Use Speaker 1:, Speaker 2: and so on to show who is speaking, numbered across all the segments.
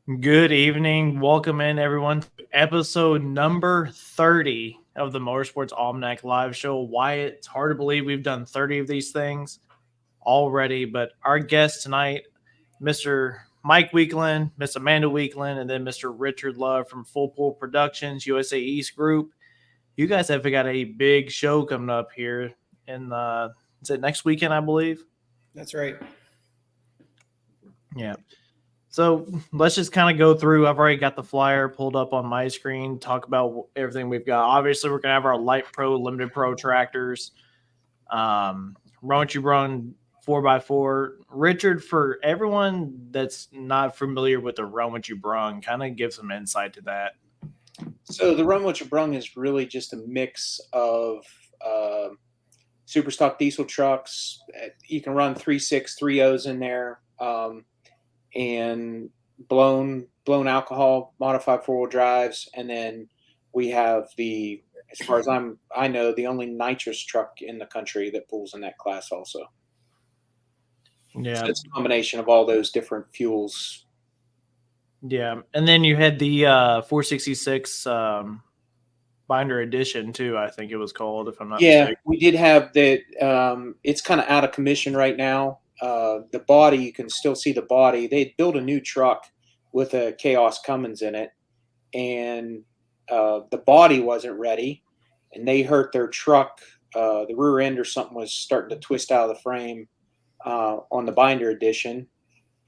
Speaker 1: Good evening. Welcome in, everyone, to episode number 30 of the Motorsports Almanac live show. Wyatt, it's hard to believe we've done 30 of these things already, but our guest tonight, Mr. Mike Weakland, Miss Amanda Weakland, and then Mr. Richard Love from Full Pool Productions, USA East Group. You guys have got a big show coming up here in is it next weekend, I believe?
Speaker 2: That's right.
Speaker 1: Yeah. So let's just kind of go through. I've already got the flyer pulled up on my screen, talk about everything we've got. Obviously, we're going to have our Light Pro, Limited Pro tractors. Run What You Run 4x4. Richard, for everyone that's not familiar with the Run What You Brung, kind of give some insight to that.
Speaker 2: So the Run What You Brung is really just a mix of super stock diesel trucks. You can run 3.6, 3.0s in there. And blown alcohol, modified four-wheel drives, and then we have as far as I know, the only nitrous truck in the country that pulls in that class also.
Speaker 1: Yeah,
Speaker 2: so it's a combination of all those different fuels.
Speaker 1: Yeah, and then you had the 466 binder edition too. I think it was called, if I'm not mistaken.
Speaker 2: We did have that. It's kind of out of commission right now. The body, you can still see the body. They built a new truck with a Chaos Cummins in it, and the body wasn't ready, and they hurt their truck. The rear end or something was starting to twist out of the frame on the binder edition,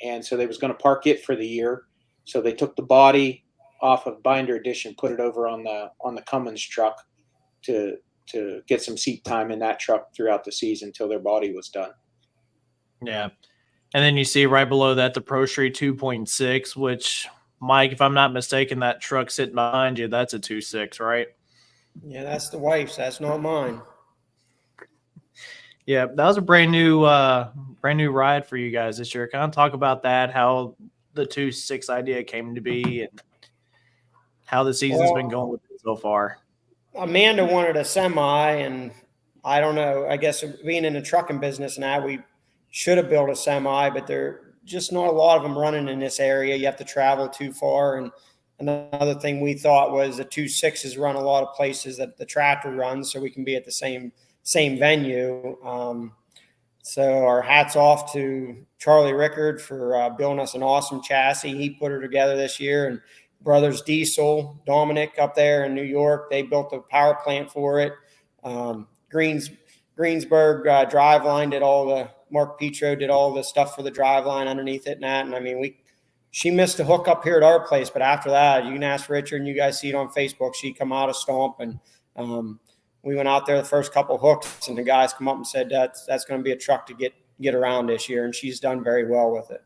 Speaker 2: and so they was going to park it for the year. So they took the body off of binder edition, put it over on the Cummins truck to get some seat time in that truck throughout the season until their body was done.
Speaker 1: Yeah. And then you see right below that the Pro Street 2.6, which, Mike, if I'm not mistaken, that truck sitting behind you, that's a 2.6, right?
Speaker 3: Yeah, that's the wife's. That's not mine.
Speaker 1: Yeah, that was a brand new ride for you guys this year. Kind of talk about that, how the 2.6 idea came to be, and how the season's been going with it so far.
Speaker 3: Amanda wanted a semi, and I don't know. I guess being in the trucking business now, we should have built a semi, but there are just not a lot of them running in this area. You have to travel too far. And another thing we thought was the 2.6s run a lot of places that the tractor runs, so we can be at the same venue. So our hats off to Charlie Rickard for building us an awesome chassis. He put her together this year, and Brothers Diesel, Dominic up there in New York, they built the power plant for it. Greensburg Driveline did all the Mark Petro did all the stuff for the driveline underneath it and that. And I mean, she missed a hook up here at our place, but after that, you can ask Richard, and you guys see it on Facebook. She come out of Stomp, and we went out there the first couple of hooks, and the guys come up and said that's going to be a truck to get around this year, and she's done very well with it.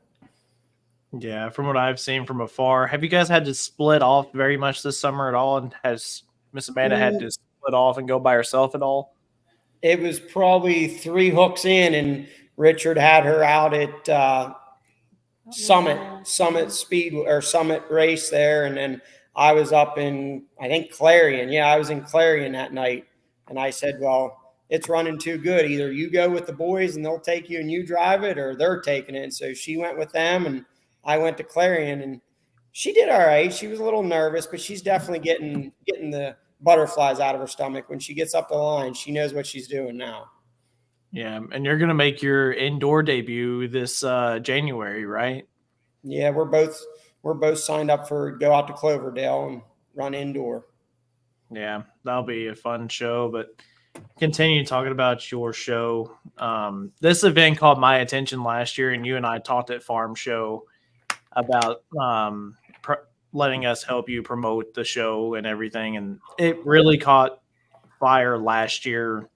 Speaker 1: Yeah, from what I've seen from afar, have you guys had to split off very much this summer at all? And has Miss Amanda had to split off and go by herself at all?
Speaker 3: It was probably 3 hooks in, and Richard had her out at Summit Speed or Summit Race there, and then I was up in, I think, Clarion. Yeah, I was in Clarion that night, and I said, well, it's running too good. Either you go with the boys and they'll take you and you drive it, or they're taking it. And so she went with them, and I went to Clarion, and she did all right. She was a little nervous, but she's definitely getting the butterflies out of her stomach. When she gets up the line, she knows what she's doing now.
Speaker 1: Yeah, and you're going to make your indoor debut this January, right?
Speaker 3: Yeah, we're both signed up for go out to Cloverdale and run indoor.
Speaker 1: Yeah, that'll be a fun show. But continue talking about your show. This event caught my attention last year, and you and I talked at Farm Show about letting us help you promote the show and everything. And it really caught fire last year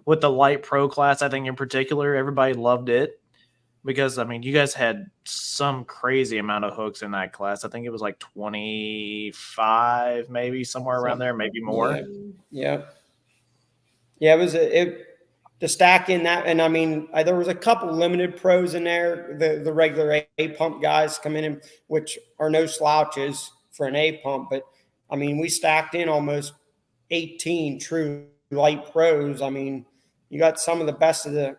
Speaker 1: with the Light Pro class. I think in particular, everybody loved it because, I mean, you guys had some crazy amount of hooks in that class. I think it was like 25, maybe somewhere around there, maybe more.
Speaker 3: Yeah. It was the stack in that. And I mean, there was a couple limited pros in there. The regular A pump guys come in, which are no slouches for an A pump. But I mean, we stacked in almost 18 true light pros. I mean, you got some of the best of the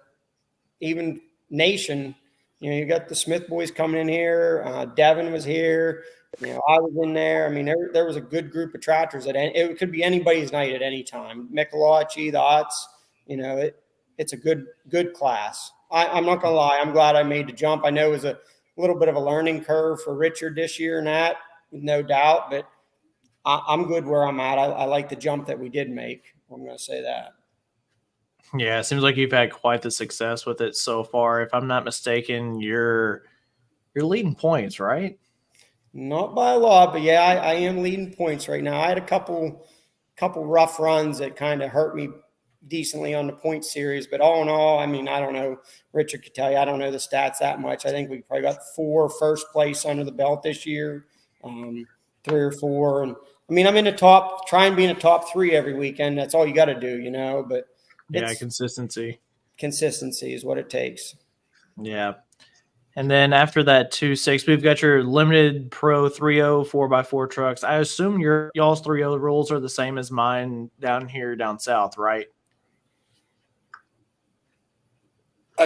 Speaker 3: even nation You got the Smith boys coming in here. Devin was here. I was in there. I mean, there was a good group of tractors it could be anybody's night at any time. Michelotti, the Otts, it's a good class. I'm not gonna lie. I'm glad I made the jump. I know it was a little bit of a learning curve for Richard this year and that, no doubt, but I'm good where I'm at. I like the jump that we did make. I'm going to say that.
Speaker 1: Yeah, it seems like you've had quite the success with it so far. If I'm not mistaken, you're leading points, right?
Speaker 3: Not by a lot, but yeah, I am leading points right now. I had a couple rough runs that kind of hurt me decently on the point series, but all in all, I mean, I don't know. Richard could tell you, I don't know the stats that much. I think we probably got 4 first place under the belt this year, 3 or 4, and I mean, I'm in the top. Try and be in the top 3 every weekend. That's all you got to do, But
Speaker 1: yeah, consistency
Speaker 3: is what it takes.
Speaker 1: Yeah. And then after that 2.6, we've got your limited pro 3.0 4x4 trucks. I assume y'all's 3.0 rules are the same as mine down south, right?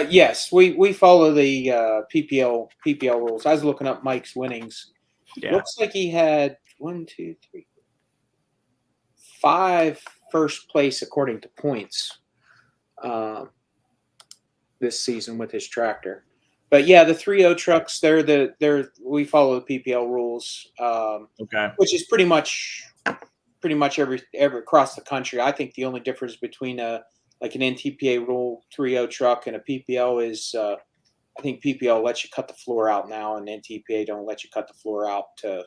Speaker 2: Yes, we follow the PPL rules. I was looking up Mike's winnings.
Speaker 1: Yeah.
Speaker 2: Looks like he had 5 first place according to points this season with his tractor. But yeah, the 3.0 trucks, we follow the PPL rules,
Speaker 1: okay,
Speaker 2: which is pretty much every across the country. I think the only difference between like an NTPA rule 3.0 truck and a PPL is I think PPL lets you cut the floor out now, and NTPA don't let you cut the floor out to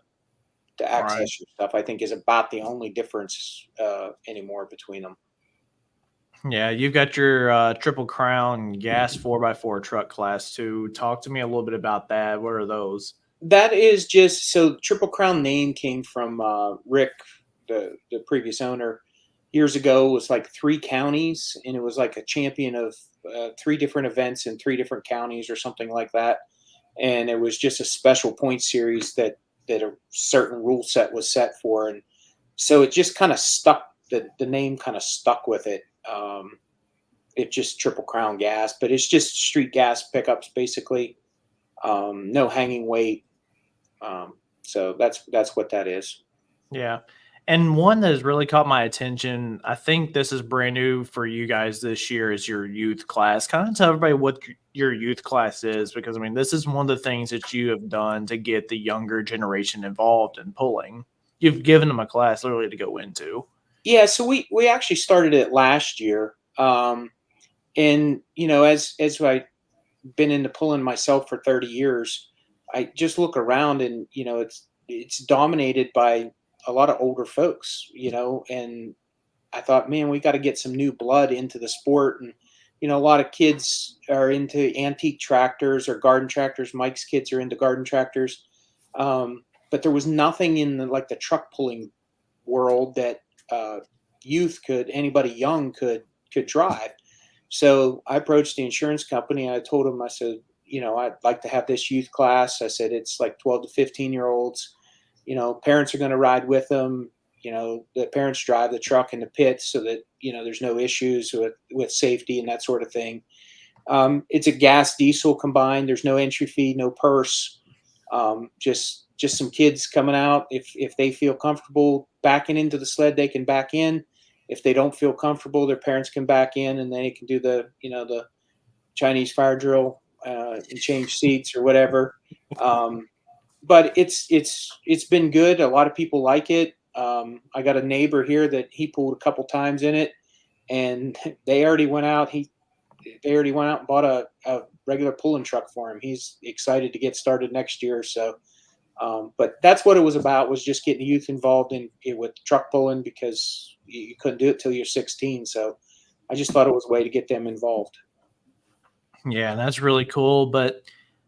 Speaker 2: access your stuff. I think is about the only difference anymore between them.
Speaker 1: Yeah, you've got your Triple Crown gas 4x4 truck class too. Talk to me a little bit about that. What are those?
Speaker 2: That is just so Triple Crown name came from Rick, the previous owner. Years ago, it was like 3 counties, and it was like a champion of 3 different events in 3 different counties or something like that. And it was just a special point series that a certain rule set was set for, and so it just kind of stuck. The name kind of stuck with it. It's just Triple Crown gas, but it's just street gas pickups basically. No hanging weight. So that's what that is.
Speaker 1: Yeah. And one that has really caught my attention, I think this is brand new for you guys this year, is your youth class. Kind of tell everybody what your youth class is, because I mean, this is one of the things that you have done to get the younger generation involved in pulling. You've given them a class literally to go into.
Speaker 2: Yeah, so we actually started it last year, and as I've been into pulling myself for 30 years, I just look around and it's dominated by a lot of older folks, and I thought, man, we got to get some new blood into the sport. And, a lot of kids are into antique tractors or garden tractors. Mike's kids are into garden tractors. But there was nothing in the truck pulling world that anybody young could drive. So I approached the insurance company and I told them, I said, I'd like to have this youth class. I said, it's like 12 to 15-year-olds. Parents are going to ride with them. The parents drive the truck in the pits so that, there's no issues with safety and that sort of thing. It's a gas diesel combined. There's no entry fee, no purse. Just some kids coming out. If they feel comfortable backing into the sled, they can back in. If they don't feel comfortable, their parents can back in and they can do the Chinese fire drill and change seats or whatever. But it's been good. A lot of people like it. I got a neighbor here that he pulled a couple times in it, and they already went out. They already went out and bought a regular pulling truck for him. He's excited to get started next year. So, but that's what it was about, was just getting the youth involved in it with truck pulling, because you couldn't do it till you're 16. So I just thought it was a way to get them involved.
Speaker 1: Yeah, that's really cool. But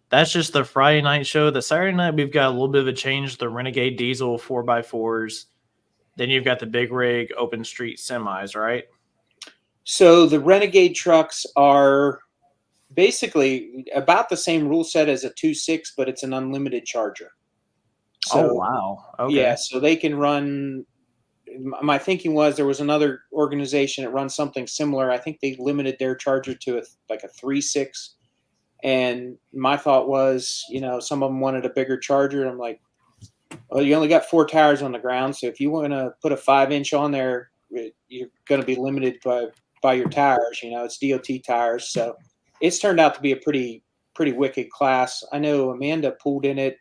Speaker 1: that's just the Friday night show. The Saturday night, we've got a little bit of a change. The Renegade Diesel 4x4s. Then you've got the big rig open street semis, right?
Speaker 2: So the Renegade trucks are basically about the same rule set as a 2.6, but it's an unlimited charger. So,
Speaker 1: oh, wow. Okay.
Speaker 2: Yeah, so they can run. My thinking was there was another organization that runs something similar. I think they limited their charger to a 3.6 And my thought was, some of them wanted a bigger Charger. I'm like, well, you only got 4 tires on the ground, so if you want to put a 5-inch on there, you're going to be limited by your tires. It's DOT tires, so it's turned out to be a pretty wicked class. I know Amanda pulled in it.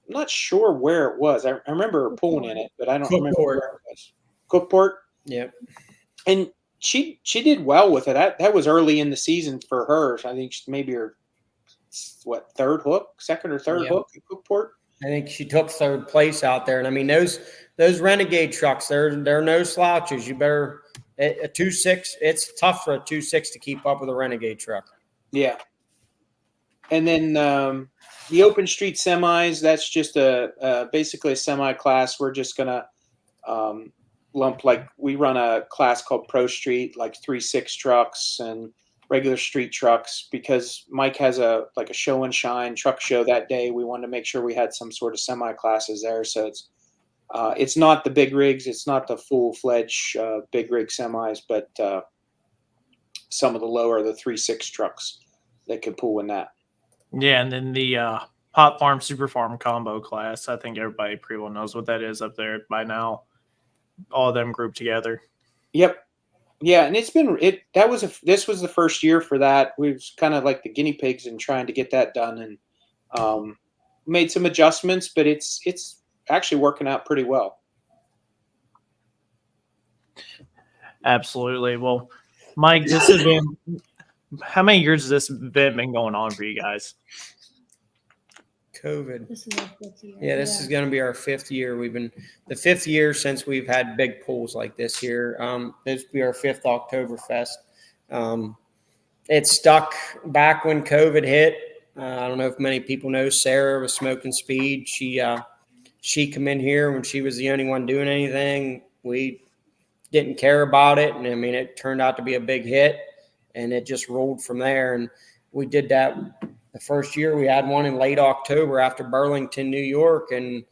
Speaker 2: I'm not sure where it was. I remember her pulling in it, but I don't remember where it was. Cookport.
Speaker 3: Yep.
Speaker 2: And she did well with it. That was early in the season for her. So I think maybe her second or third hook at Cookport.
Speaker 3: I think she took 3rd place out there. And I mean, those Renegade trucks, they're no slouches. You better a 2.6. It's tough for a 2.6 to keep up with a Renegade truck.
Speaker 2: Yeah. And then the open street semis, that's just basically a semi class. We're just gonna lump, like we run a class called Pro Street, like 3.6 trucks and regular street trucks, because Mike has a show and shine truck show that day. We wanted to make sure we had some sort of semi classes there. So it's not the big rigs, it's not the full fledged big rig semis, but some of the lower, the 3.6 trucks that can pull in that.
Speaker 1: Yeah, and then the Hot Farm Super Farm combo class. I think everybody pretty well knows what that is up there by now. All of them grouped together.
Speaker 2: Yep. Yeah, and this was the first year for that. We was kind of like the guinea pigs in trying to get that done, and made some adjustments, but it's actually working out pretty well.
Speaker 1: Absolutely. Well, Mike, this has been how many years has this event been going on for you guys?
Speaker 3: COVID.
Speaker 4: This is our 5th year.
Speaker 3: Yeah, this is going to be our 5th year. We've been the 5th year since we've had big pools like this here. This will be our 5th Oktoberfest. It stuck back when COVID hit. I don't know if many people know Sarah with Smoking Speed. She come in here when she was the only one doing anything. We didn't care about it, and I mean, it turned out to be a big hit, and it just rolled from there. And we did that. The first year we had one in late October after Burlington, New York, and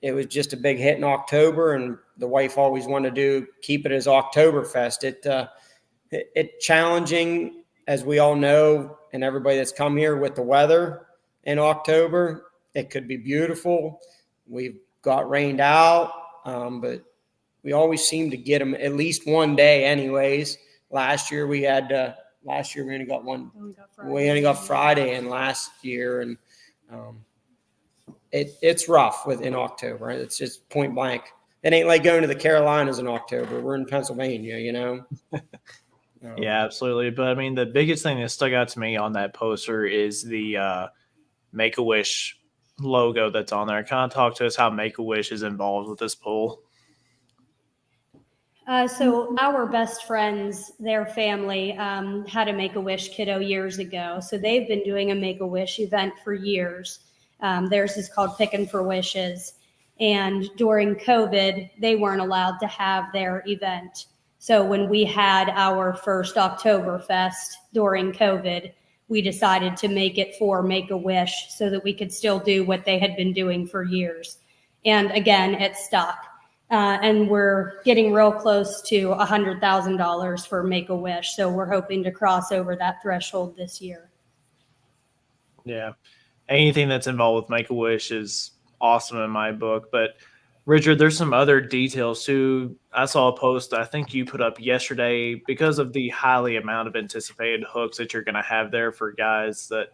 Speaker 3: it was just a big hit in October. And the wife always wanted to keep it as Oktoberfest. It's challenging, as we all know, and everybody that's come here with the weather in October. It could be beautiful. We've got rained out, but we always seem to get them at least one day anyways. Last year we only got one. We only got Friday in last year, and it's rough in October. Right? It's just point blank. It ain't like going to the Carolinas in October. We're in Pennsylvania,
Speaker 1: Yeah, absolutely. But I mean, the biggest thing that stuck out to me on that poster is the Make-A-Wish logo that's on there. Kind of talk to us how Make-A-Wish is involved with this pool.
Speaker 4: So our best friends, their family, had a Make-A-Wish kiddo years ago. So they've been doing a Make-A-Wish event for years. Theirs is called Pickin' for Wishes. And during COVID, they weren't allowed to have their event. So when we had our first Oktoberfest during COVID, we decided to make it for Make-A-Wish so that we could still do what they had been doing for years. And again, it stuck. And we're getting real close to $100,000 for Make-A-Wish. So we're hoping to cross over that threshold this year.
Speaker 1: Yeah. Anything that's involved with Make-A-Wish is awesome in my book. But Richard, there's some other details too. I saw a post I think you put up yesterday because of the highly amount of anticipated hooks that you're going to have there for guys that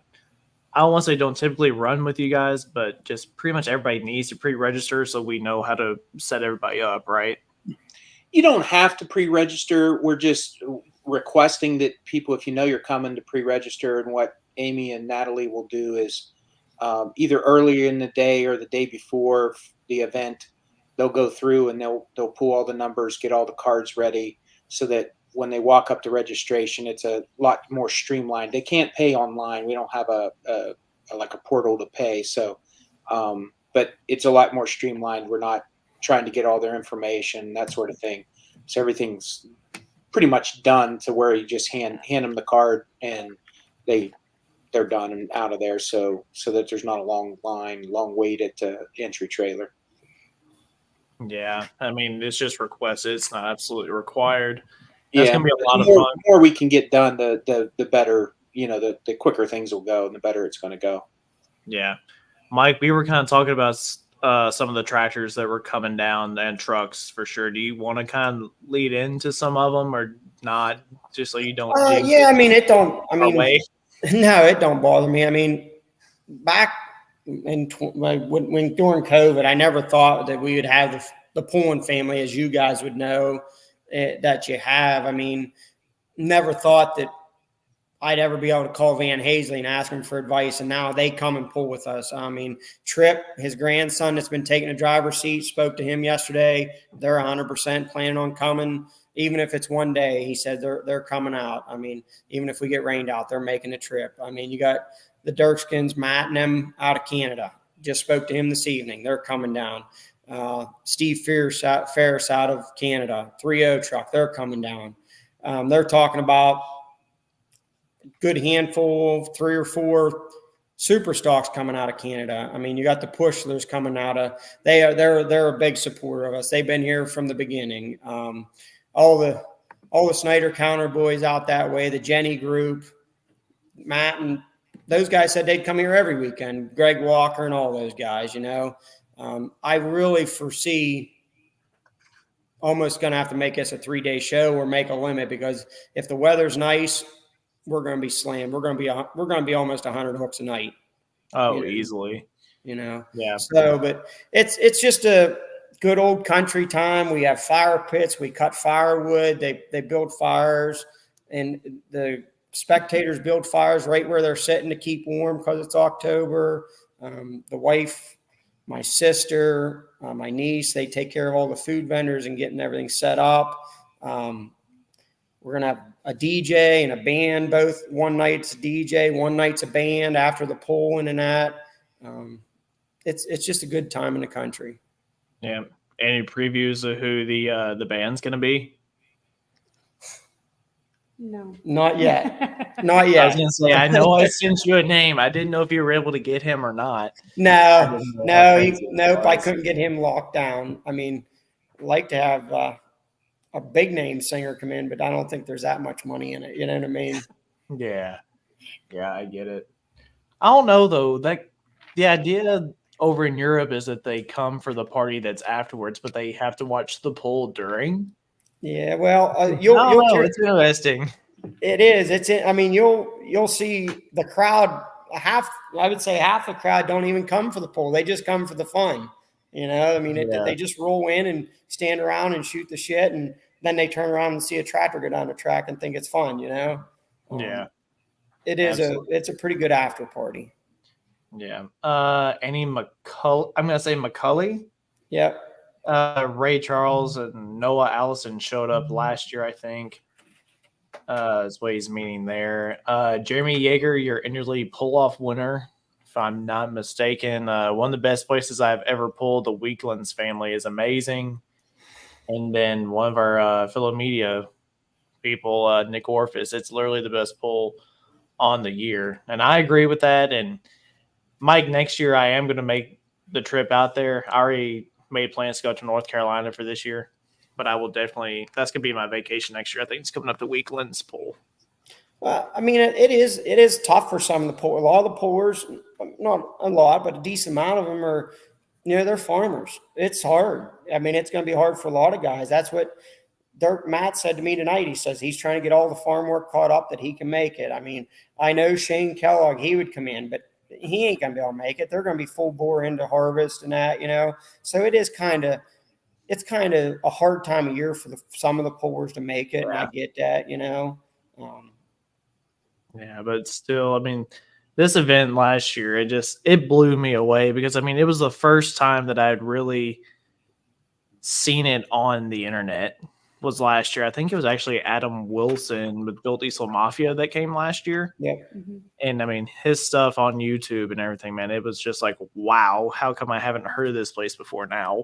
Speaker 1: I don't want to say don't typically run with you guys, but just pretty much everybody needs to pre-register so we know how to set everybody up, right?
Speaker 2: You don't have to pre-register. We're just requesting that people, if you know you're coming, to pre-register. And what Amy and Natalie will do is either earlier in the day or the day before the event, they'll go through and they'll pull all the numbers, get all the cards ready so that when they walk up to registration, it's a lot more streamlined. They can't pay online. We don't have a portal to pay. So, but it's a lot more streamlined. We're not trying to get all their information, that sort of thing. So everything's pretty much done to where you just hand them the card and they're done and out of there. So that there's not a long wait at the entry trailer.
Speaker 1: Yeah. I mean, it's just requested. It's not absolutely required. That's
Speaker 2: Yeah,
Speaker 1: going to be a lot of
Speaker 2: fun.
Speaker 1: fun.
Speaker 2: The more we can get done, the better, the quicker things will go and the better it's going to go.
Speaker 1: Yeah. Mike, we were kind of talking about some of the tractors that were coming down and trucks for sure. Do you want to kind of lead into some of them or not? Just so you don't.
Speaker 3: Yeah, I mean, it don't. I mean,
Speaker 1: away.
Speaker 3: No, it don't bother me. I mean, back when during COVID, I never thought that we would have the Pullen family, as you guys would know, that you have. I mean, never thought that I'd ever be able to call Van Hazley and ask him for advice, and now they come and pull with us. I mean, Tripp, his grandson that's been taking a driver's seat, spoke to him yesterday. They're 100% planning on coming, even if it's one day. He said they're coming out. I mean, even if we get rained out, they're making a trip. I mean, you got the Dirkskins, Matt, and them out of Canada. Just spoke to him this evening. They're coming down. Steve Ferris out of Canada, 3.0 truck. They're coming down. They're talking about good handful, 3 or 4 super stocks coming out of Canada. I mean, you got the Pushlers coming out of. They're a big supporter of us. They've been here from the beginning. All the Snyder Counter boys out that way, the Jenny group, Matt, and those guys said they'd come here every weekend. Greg Walker and all those guys. I really foresee almost going to have to make this a 3-day show or make a limit, because if the weather's nice, we're going to be slammed. We're going to be almost 100 hooks a night.
Speaker 1: Oh, easily.
Speaker 3: Yeah.
Speaker 1: So,
Speaker 3: but it's just a good old country time. We have fire pits. We cut firewood. They build fires, and the spectators build fires right where they're sitting to keep warm because it's October. The wife, my sister, my niece, they take care of all the food vendors and getting everything set up. We're going to have a DJ and a band, both. One night's a DJ, one night's a band after the polling and that. It's just a good time in the country.
Speaker 1: Yeah. Any previews of who the band's going to be?
Speaker 4: No.
Speaker 3: Not yet. Not yet.
Speaker 1: I was going to say, I know I sent you a name. I didn't know if you were able to get him or not.
Speaker 3: Nope. I couldn't get him locked down. I mean, I'd like to have a big name singer come in, but I don't think there's that much money in it. You know what I mean?
Speaker 1: Yeah, I get it. I don't know though. That the idea over in Europe is that they come for the party that's afterwards, but they have to watch the poll during.
Speaker 3: Yeah, well,
Speaker 1: it's interesting.
Speaker 3: It is. I mean, you'll see the crowd. I would say half the crowd don't even come for the poll. They just come for the fun. I mean, they just roll in and stand around and shoot the shit, and then they turn around and see a tractor go down the track and think it's fun.
Speaker 1: Yeah,
Speaker 3: it is. It's a pretty good after party.
Speaker 1: Yeah. Any McCulley? I'm gonna say McCulley.
Speaker 3: Yep.
Speaker 1: Ray Charles and Noah Allison showed up last year, I think. Is what he's meaning there. Jeremy Yeager, your interleague pull-off winner, if I'm not mistaken. One of the best places I've ever pulled. The Weaklands family is amazing. And then one of our fellow media people, Nick Orfis, it's literally the best pull on the year. And I agree with that. And Mike, next year I am going to make the trip out there. I already made plans to go to North Carolina for this year, but I will definitely, that's going to be my vacation next year. I think it's coming up to Weaklands pull.
Speaker 3: Well, I mean, it is tough for some of the pullers. A lot of the pullers, not a lot, but a decent amount of them are, they're farmers. It's hard. I mean, it's going to be hard for a lot of guys. That's what Matt said to me tonight. He says he's trying to get all the farm work caught up that he can make it. I mean, I know Shane Kellogg, he would come in, but he ain't going to be able to make it. They're going to be full bore into harvest and that, So it's kind of a hard time of year for some of the pullers to make it. Yeah. And I get that,
Speaker 1: Yeah, but still, I mean, this event last year, it blew me away because, I mean, it was the first time that I had really seen it on the internet was last year. I think it was actually Adam Wilson with Built Diesel Mafia that came last year.
Speaker 3: Yeah.
Speaker 4: Mm-hmm.
Speaker 1: And, I mean, his stuff on YouTube and everything, man, it was just like, wow, how come I haven't heard of this place before now?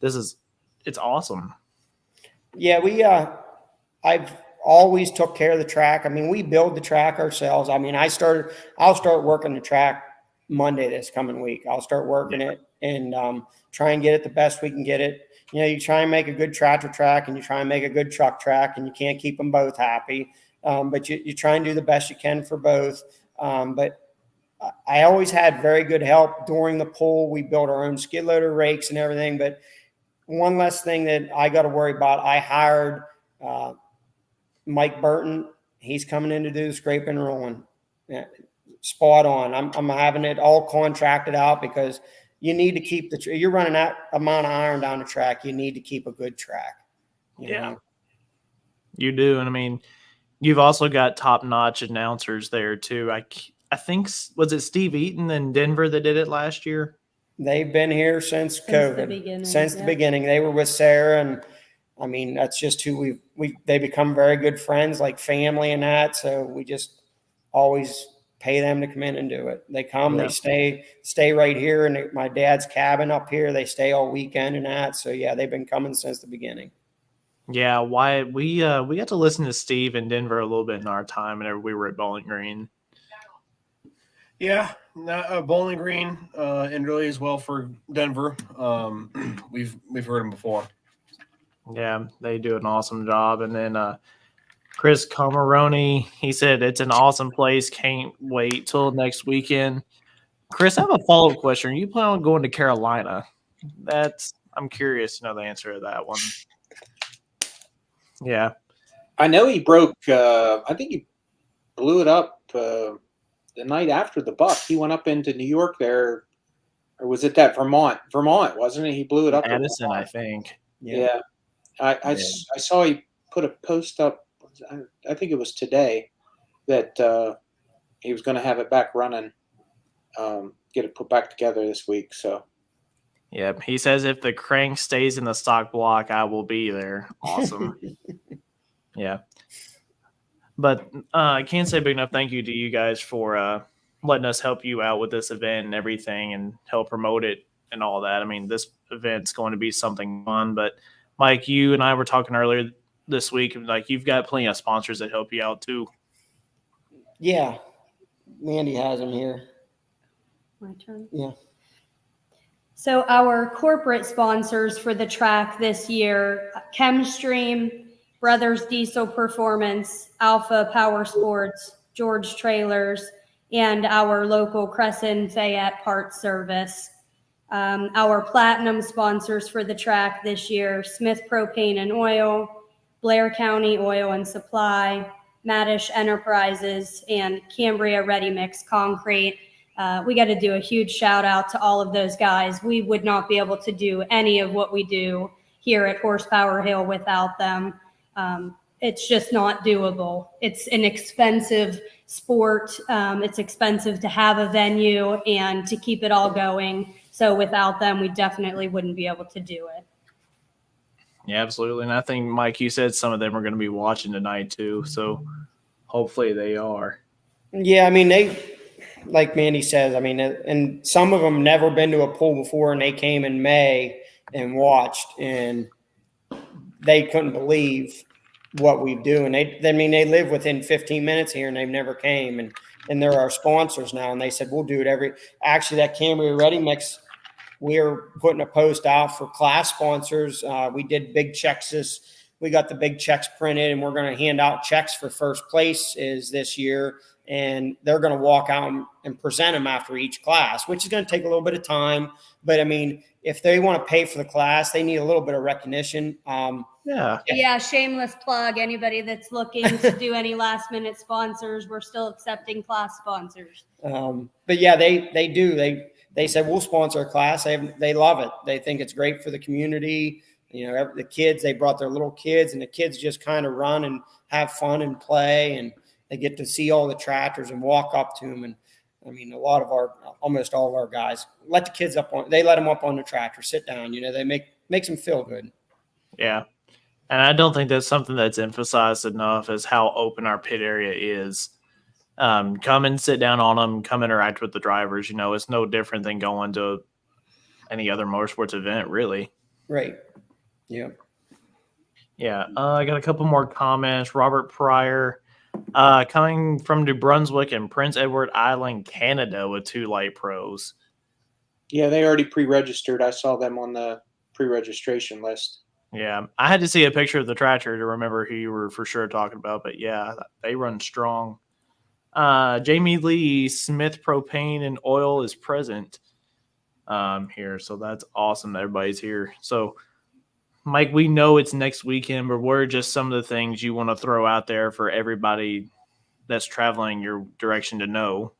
Speaker 1: It's awesome.
Speaker 3: Yeah, I've always took care of the track. I mean, we build the track ourselves. I mean, I'll start working the track Monday this coming week. I'll start working it and try and get it the best we can get it. You try and make a good tractor track and you try and make a good truck track, and you can't keep them both happy. but you try and do the best you can for both. But I always had very good help during the pool. We built our own skid loader, rakes, and everything. But one less thing that I got to worry about, I hired Mike Burton. He's coming in to do the scraping and rolling. Yeah, spot on. I'm having it all contracted out because you need to keep you're running that amount of iron down the track. You need to keep a good track. You know?
Speaker 1: You do. And I mean, you've also got top-notch announcers there too. I think, was it Steve Eaton in Denver that did it last year?
Speaker 3: They've been here since COVID. Since the beginning. They were with Sarah, and I mean, that's just who they become very good friends, like family and that. So we just always pay them to come in and do it. They come, they stay right here in my dad's cabin up here. They stay all weekend and that. So yeah, they've been coming since the beginning.
Speaker 1: Yeah, why we got to listen to Steve in Denver a little bit in our time whenever we were at Bowling Green.
Speaker 5: Yeah, Bowling Green and really as well for Denver. We've heard them before.
Speaker 1: Yeah, they do an awesome job. And then Chris Comaroni, he said it's an awesome place. Can't wait till next weekend. Chris, I have a follow-up question. Are you planning on going to Carolina? I'm curious to know the answer to that one. Yeah.
Speaker 2: I know he broke, I think he blew it up the night after the Buck. He went up into New York there, or was it that Vermont, wasn't it? He blew it up.
Speaker 1: Addison, I think.
Speaker 2: Yeah. I saw he put a post up, I think it was today, that he was going to have it back running, get it put back together this week. So,
Speaker 1: yeah, he says if the crank stays in the stock block, I will be there. Awesome. Yeah. But I can't say big enough thank you to you guys for letting us help you out with this event and everything and help promote it and all that. I mean, this event's going to be something fun. But, Mike, you and I were talking earlier this week, like you've got plenty of sponsors that help you out too.
Speaker 3: Yeah. Mandy has them here.
Speaker 4: My turn?
Speaker 3: Yeah.
Speaker 4: So our corporate sponsors for the track this year, ChemStream, Brothers Diesel Performance, Alpha Power Sports, George Trailers, and our local Crescent Fayette Parts Service. Our platinum sponsors for the track this year, Smith Propane and Oil, Blair County Oil and Supply, Maddish Enterprises, and Cambria Ready Mix Concrete. We got to do a huge shout out to all of those guys. We would not be able to do any of what we do here at Horsepower Hill without them. It's just not doable. It's an expensive sport. It's expensive to have a venue and to keep it all going. So without them, we definitely wouldn't be able to do it.
Speaker 1: Yeah, absolutely. And I think, Mike, you said some of them are going to be watching tonight too. So hopefully they are.
Speaker 3: Yeah, I mean, they, like Mandy says, I mean, and some of them never been to a pool before, and they came in May and watched, and they couldn't believe what we do. And they live within 15 minutes here, and they've never came. And they're our sponsors now. And they said, we'll do it actually that Cambria Ready Mix, we're putting a post out for class sponsors. We did big checks we got the big checks printed, and we're going to hand out checks for first place this year. And they're going to walk out and present them after each class, which is going to take a little bit of time. But I mean, if they want to pay for the class, they need a little bit of recognition.
Speaker 4: Yeah. Shameless plug. Anybody that's looking to do any last minute sponsors, we're still accepting class sponsors.
Speaker 3: But yeah, they do. They said, we'll sponsor a class. They love it. They think it's great for the community. You know, the kids, they brought their little kids, and the kids just kind of run and have fun and play, and they get to see all the tractors and walk up to them. And I mean, almost all of our guys let the kids they let them up on the tractor, sit down, you know, they makes them feel good.
Speaker 1: Yeah. And I don't think that's something that's emphasized enough is how open our pit area is. Come and sit down on them, come interact with the drivers. You know, it's no different than going to any other motorsports event, really.
Speaker 3: Right. Yeah.
Speaker 1: Yeah. I got a couple more comments. Robert Pryor, coming from New Brunswick and Prince Edward Island, Canada, with 2 light pros.
Speaker 2: Yeah, they already pre-registered. I saw them on the pre-registration list.
Speaker 1: Yeah, I had to see a picture of the tractor to remember who you were for sure talking about. But yeah, they run strong. Jamie Lee Smith Propane and Oil is present here, so that's awesome that everybody's here. So, Mike, we know it's next weekend, but what are just some of the things you want to throw out there for everybody that's traveling your direction to know?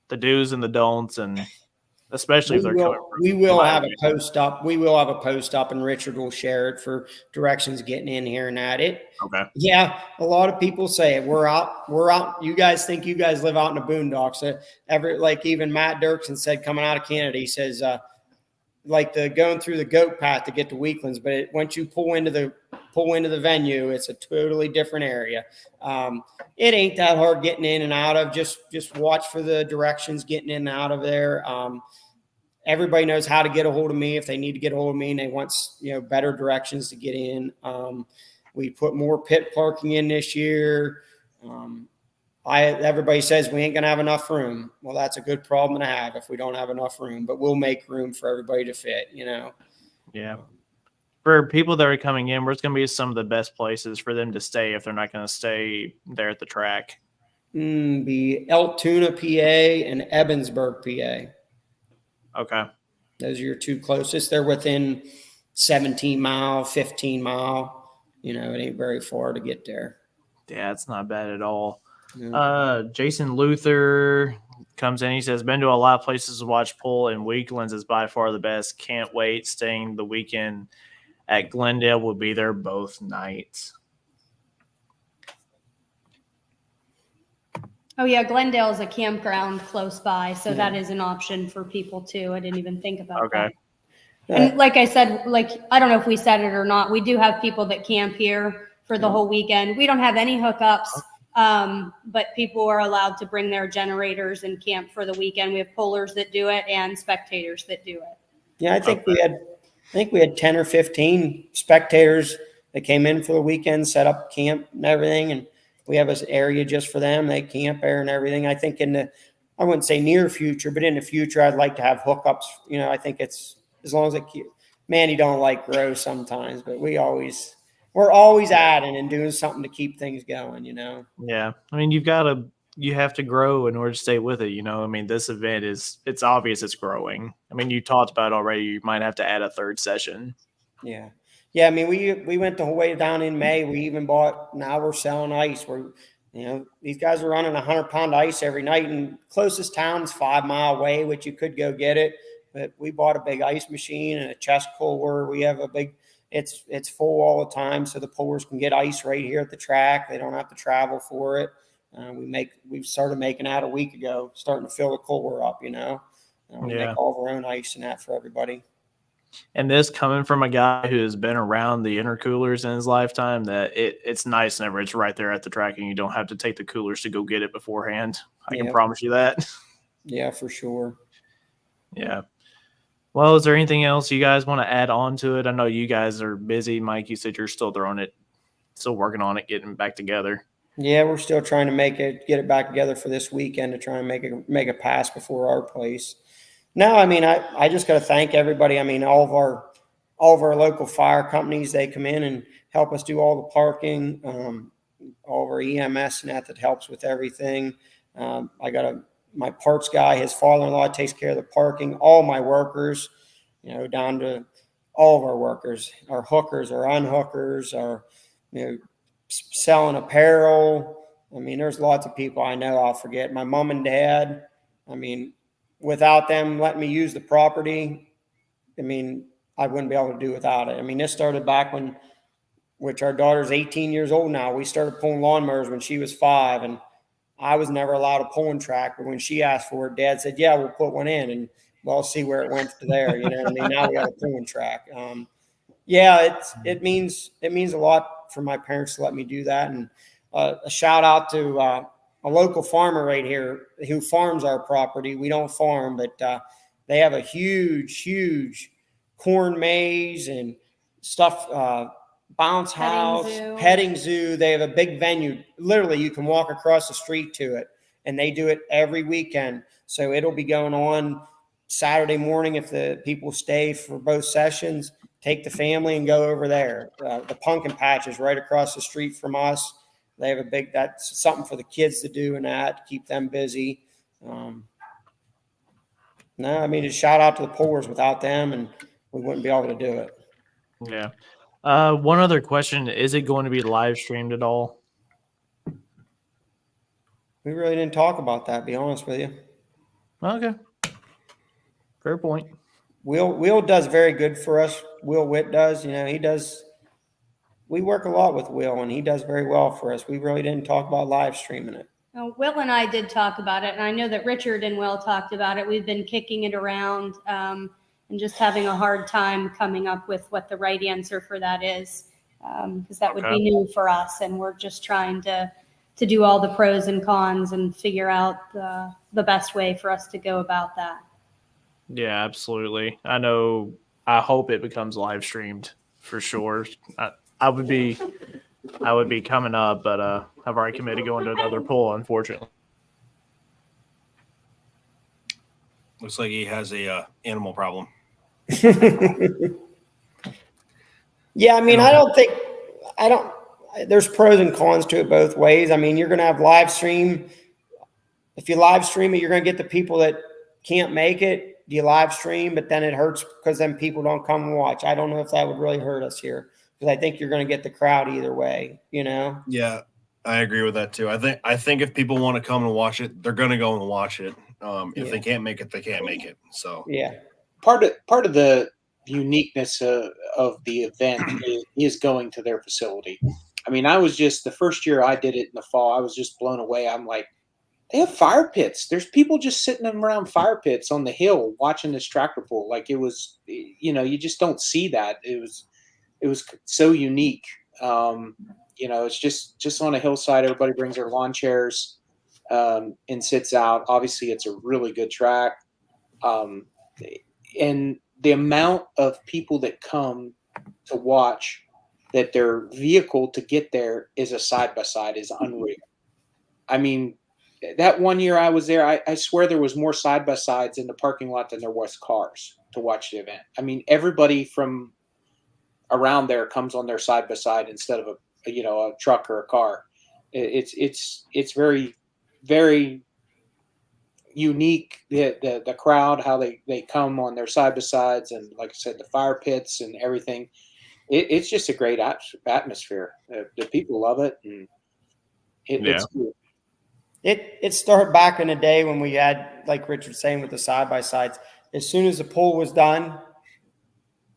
Speaker 1: The do's and the don'ts, and especially if they're coming from
Speaker 3: We will have a
Speaker 1: Miami.
Speaker 3: post up. We will have a post up, and Richard will share it for directions getting in here and at it.
Speaker 1: Okay.
Speaker 3: Yeah, a lot of people say it. We're out. You guys think you guys live out in the boondocks. Like even Matt Dirksen said coming out of Canada, he says like going through the goat path to get to Weaklands, but once you pull into the venue, it's a totally different area. It ain't that hard getting in and out of. Just watch for the directions getting in and out of there. Everybody knows how to get a hold of me if they need to get a hold of me and they want better directions to get in. We put more pit parking in this year. Everybody says we ain't gonna have enough room. Well, that's a good problem to have if we don't have enough room, but we'll make room for everybody to fit.
Speaker 1: Yeah. For people that are coming in, where's going to be some of the best places for them to stay if they're not going to stay there at the track?
Speaker 3: Be Altoona, PA, and Evansburg, PA.
Speaker 1: Okay.
Speaker 3: Those are your two closest. They're within 17 mile, 15 mile. It ain't very far to get there.
Speaker 1: Yeah, it's not bad at all.
Speaker 3: Yeah.
Speaker 1: Jason Luther comes in. He says, been to a lot of places to watch pull, and Weaklands is by far the best. Can't wait. Staying the weekend at Glendale. Will be there both nights.
Speaker 4: Oh yeah, Glendale is a campground close by, so that is an option for people too. I didn't even think about that. And like I said, I don't know if we said it or not, we do have people that camp here for the whole weekend. We don't have any hookups, but people are allowed to bring their generators and camp for the weekend. We have pullers that do it and spectators that do it.
Speaker 3: Yeah, I think we had 10 or 15 spectators that came in for the weekend, set up camp and everything, and we have an area just for them. They camp there and everything. I think I wouldn't say near future, but in the future, I'd like to have hookups. I think it's as long as Manny don't like grow sometimes, but we're always adding and doing something to keep things going.
Speaker 1: Yeah, I mean, you have to grow in order to stay with it. I mean, this event it's obvious it's growing. I mean, you talked about it already. You might have to add a third session.
Speaker 3: Yeah. Yeah, I mean, we went the whole way down in May. We even now we're selling ice. These guys are running 100-pound ice every night, and closest town's 5 mile away, which you could go get it. But we bought a big ice machine and a chest cooler. We have it's full all the time, so the pullers can get ice right here at the track. They don't have to travel for it. We started making that a week ago, starting to fill the cooler up. We make all of our own ice and that for everybody.
Speaker 1: And this coming from a guy who has been around the intercoolers in his lifetime, that it's nice whenever it's right there at the track and you don't have to take the coolers to go get it beforehand. I can promise you that.
Speaker 3: Yeah, for sure.
Speaker 1: Yeah. Well, is there anything else you guys want to add on to it? I know you guys are busy. Mike, you said you're still working on it, getting back together.
Speaker 3: Yeah, we're still trying to get it back together for this weekend to try and make a pass before our place. No, I mean, I just got to thank everybody. I mean, all of our local fire companies, they come in and help us do all the parking, all of our EMS and that helps with everything. I got my parts guy, his father-in-law takes care of the parking, all my workers, down to all of our workers, our hookers, our unhookers, our, selling apparel. I mean, there's lots of people I know I'll forget. My mom and dad, I mean, without them letting me use the property, I mean, I wouldn't be able to do without it. I mean, this started back which our daughter's 18 years old now. We started pulling lawnmowers when she was 5, and I was never allowed a pulling track. But when she asked for it, Dad said, "Yeah, we'll put one in," and we'll see where it went to there. You know what I mean? Now we got a pulling track. It means a lot for my parents to let me do that, and a shout out to a local farmer right here who farms our property. We don't farm, but they have a huge corn maze and stuff, bounce house, petting zoo. They have a big venue. Literally, you can walk across the street to it, and they do it every weekend. So it'll be going on Saturday morning if the people stay for both sessions take the family and go over there. The pumpkin patch is right across the street from us. They have that's something for the kids to do and that to keep them busy. No, I mean, just shout out to the pullers. Without them, and we wouldn't be able to do it.
Speaker 1: Yeah. One other question: is it going to be live streamed at all?
Speaker 3: We really didn't talk about that. Be honest with you.
Speaker 1: Okay. Fair point.
Speaker 3: Will does very good for us. Will Witt does. He does. We work a lot with Will, and he does very well for us. We really didn't talk about live streaming it.
Speaker 4: Will and I did talk about it, and I know that Richard and Will talked about it. We've been kicking it around and just having a hard time coming up with what the right answer for that is, because that would be new for us, and we're just trying to do all the pros and cons and figure out the best way for us to go about that.
Speaker 1: Yeah, absolutely. I hope it becomes live streamed for sure. I would be coming up, but I've already committed to going to another pool, unfortunately.
Speaker 5: Looks like he has a animal problem.
Speaker 3: Yeah, I mean, there's pros and cons to it both ways. I mean, you're going to have live stream. If you live stream it, you're going to get the people that can't make it. You live stream, but then it hurts because then people don't come and watch. I don't know if that would really hurt us here, because I think you're going to get the crowd either way,
Speaker 5: Yeah, I agree with that too. I think if people want to come and watch it, they're going to go and watch it. If they can't make it, they can't make it. So
Speaker 3: yeah,
Speaker 2: part of the uniqueness of the event is going to their facility. I mean, the first year I did it in the fall, I was just blown away. I'm like, they have fire pits. There's people just sitting around fire pits on the hill watching this tractor pull. Like it was, you just don't see that. It was so unique. It's just on a hillside. Everybody brings their lawn chairs and sits out. Obviously, it's a really good track. And the amount of people that come to watch, that their vehicle to get there is a side-by-side is unreal. I mean, that one year I was there, I swear there was more side-by-sides in the parking lot than there was cars to watch the event. I mean, everybody from around there comes on their side-by-side instead of a truck or a car. It's very, very unique. The crowd, how they come on their side-by-sides, and like I said, the fire pits and everything. It's just a great atmosphere. The people love it, and it's cool.
Speaker 3: It started back in the day when we had, like Richard saying, with the side-by-sides. As soon as the pool was done,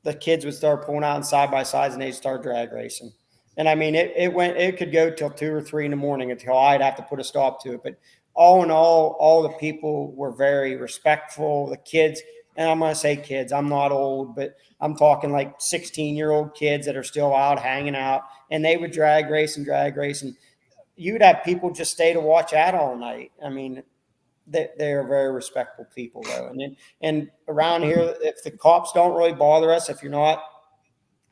Speaker 3: the kids would start pulling out in side-by-sides, and they'd start drag racing. And I mean, it could go till 2 or 3 in the morning until I'd have to put a stop to it. But all in all the people were very respectful. The kids, and I'm going to say kids, I'm not old, but I'm talking like 16-year-old kids that are still out hanging out, and they would drag race. And you'd have people just stay to watch that all night. I mean, they are very respectful people, though. And around here, if the cops don't really bother us, if you're not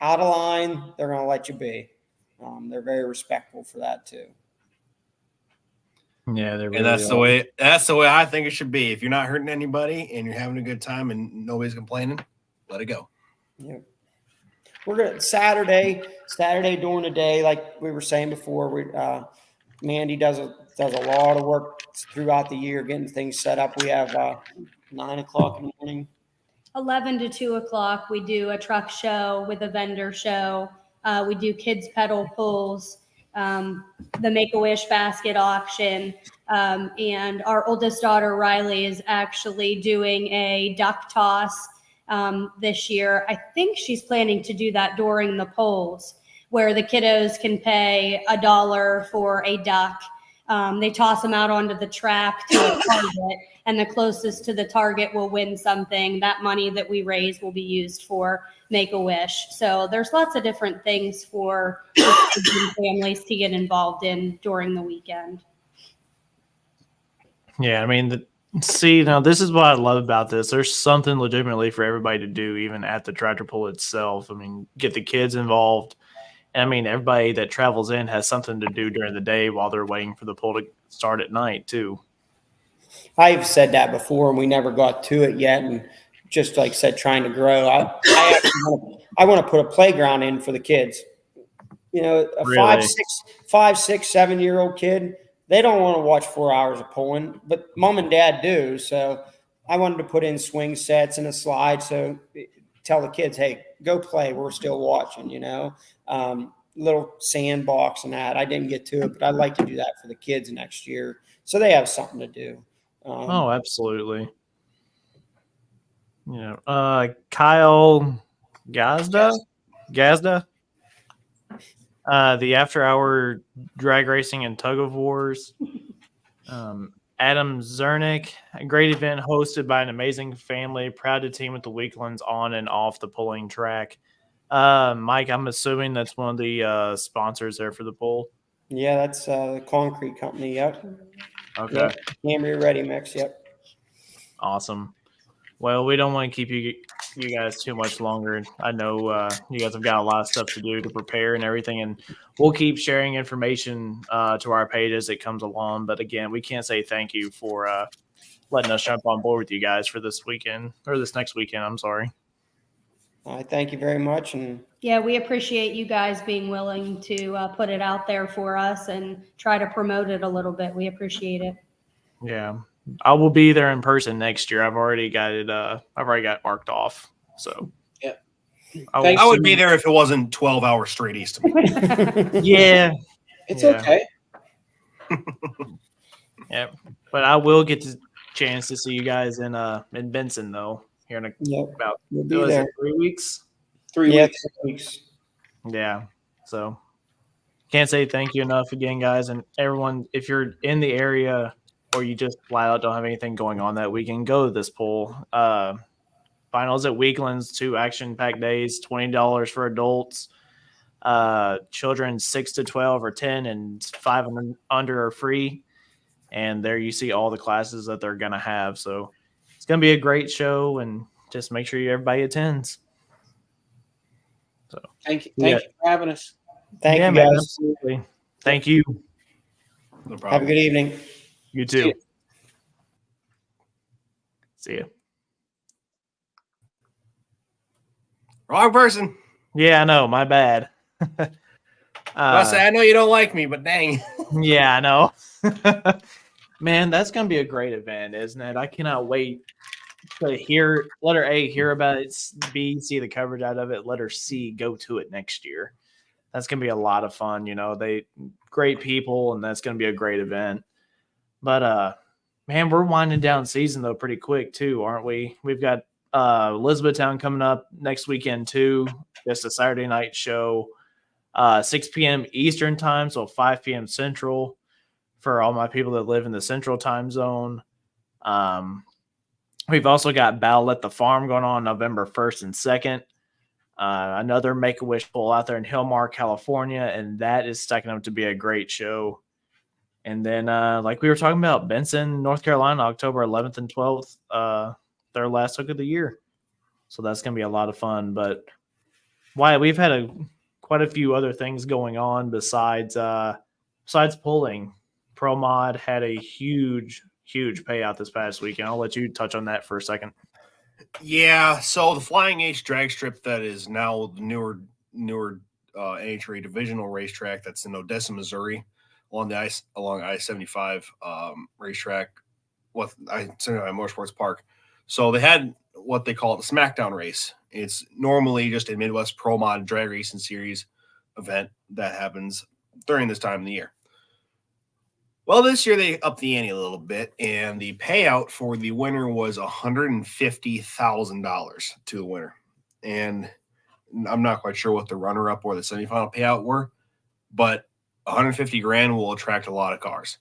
Speaker 3: out of line, they're going to let you be. They're very respectful for that too.
Speaker 1: Yeah, they're really
Speaker 5: and that's the way I think it should be. If you're not hurting anybody and you're having a good time and nobody's complaining, let it go.
Speaker 3: Yeah. We're gonna Saturday during the day, like we were saying before. Mandy does a lot of work throughout the year getting things set up. We have 9 o'clock in the morning.
Speaker 4: 11 to 2 o'clock, we do a truck show with a vendor show. We do kids pedal pulls, the Make-A-Wish basket auction, and our oldest daughter, Riley, is actually doing a duck toss this year. I think she's planning to do that during the polls, where the kiddos can pay $1 for a duck. They toss them out onto the track to a target, and the closest to the target will win something. That money that we raise will be used for Make-A-Wish. So there's lots of different things for kids and families to get involved in during the weekend.
Speaker 1: Yeah, I mean, now this is what I love about this. There's something legitimately for everybody to do, even at the tractor pull itself. I mean, get the kids involved. I mean, everybody that travels in has something to do during the day while they're waiting for the pull to start at night, too.
Speaker 3: I've said that before, and we never got to it yet. And just like I said, trying to grow. I want to put a playground in for the kids. You know, a
Speaker 1: Really?
Speaker 3: 5, 6, 7-year-old kid, they don't want to watch 4 hours of pulling, but mom and dad do. So I wanted to put in swing sets and a slide. So tell the kids, hey, go play. We're still watching, you know, little sandbox and that. I didn't get to it, but I'd like to do that for the kids next year, so they have something to do.
Speaker 1: Oh, absolutely. You know, Kyle Gazda, the After Hour Drag Racing and Tug of Wars. Adam Zernick, a great event hosted by an amazing family, proud to team with the Weaklands on and off the pulling track. Mike, I'm assuming that's one of the sponsors there for the pull.
Speaker 3: Yeah, that's the concrete company. Yep.
Speaker 1: Okay.
Speaker 3: Yep. Cambria Ready Mix. Yep.
Speaker 1: Awesome. Well, we don't want to keep you guys too much longer. I know you guys have got a lot of stuff to do to prepare and everything, and we'll keep sharing information to our page as it comes along. But again, we can't say thank you for letting us jump on board with you guys for this weekend or this next weekend. I'm sorry.
Speaker 3: I thank you very much. And
Speaker 4: yeah, we appreciate you guys being willing to put it out there for us and try to promote it a little bit. We appreciate it.
Speaker 1: Yeah. I will be there in person next year. I've already got it. I've already got it marked off. So
Speaker 2: yeah,
Speaker 5: I would be there if it wasn't 12 hours straight east of me.
Speaker 1: Yeah,
Speaker 2: it's okay.
Speaker 1: Yeah, but I will get the chance to see you guys in Benson though here in about
Speaker 3: we'll be there.
Speaker 1: 3 weeks.
Speaker 2: 3 weeks.
Speaker 3: 3 weeks.
Speaker 1: Yeah, so can't say thank you enough again, guys, and everyone. If you're in the area or you just flat out don't have anything going on that weekend, go to this pool. Finals at Weaklands, 2 action-packed days, $20 for adults. Children 6 to 12 or 10 and 5 and under are free. And there you see all the classes that they're going to have. So it's going to be a great show, and just make sure everybody attends. So
Speaker 2: Thank you for having us.
Speaker 3: Thank you, guys.
Speaker 1: Man, absolutely. Thank you.
Speaker 5: No problem.
Speaker 3: Have a good evening.
Speaker 1: You too. See ya.
Speaker 5: Wrong person.
Speaker 1: Yeah, I know. My bad.
Speaker 5: I know you don't like me, but dang.
Speaker 1: Yeah, I know. Man, that's going to be a great event, isn't it? I cannot wait to hear letter A, hear about it, B, see the coverage out of it, letter C, go to it next year. That's going to be a lot of fun. You know, they great people, and that's going to be a great event. But, man, we're winding down season, though, pretty quick, too, aren't we? We've got Elizabethtown coming up next weekend, too. Just a Saturday night show, 6 p.m. Eastern time, so 5 p.m. Central for all my people that live in the Central time zone. We've also got Battle at the Farm going on November 1st and 2nd. Another Make-A-Wish pull out there in Hillmar, California, and that is stacking up to be a great show. And then, like we were talking about, Benson, North Carolina, October 11th and 12th, their last hook of the year. So that's going to be a lot of fun. But Wyatt, we've had quite a few other things going on besides pulling. Pro Mod had a huge payout this past weekend. I'll let you touch on that for a second.
Speaker 5: Yeah, so the Flying H drag strip that is now the newer NHRA divisional racetrack that's in Odessa, Missouri, along I-75 racetrack with Motorsports Park. So they had what they call the SmackDown race. It's normally just a Midwest Pro Mod drag racing series event that happens during this time of the year. Well, this year they upped the ante a little bit, and the payout for the winner was $150,000 to the winner. And I'm not quite sure what the runner-up or the semifinal payout were, but $150,000 will attract a lot of cars.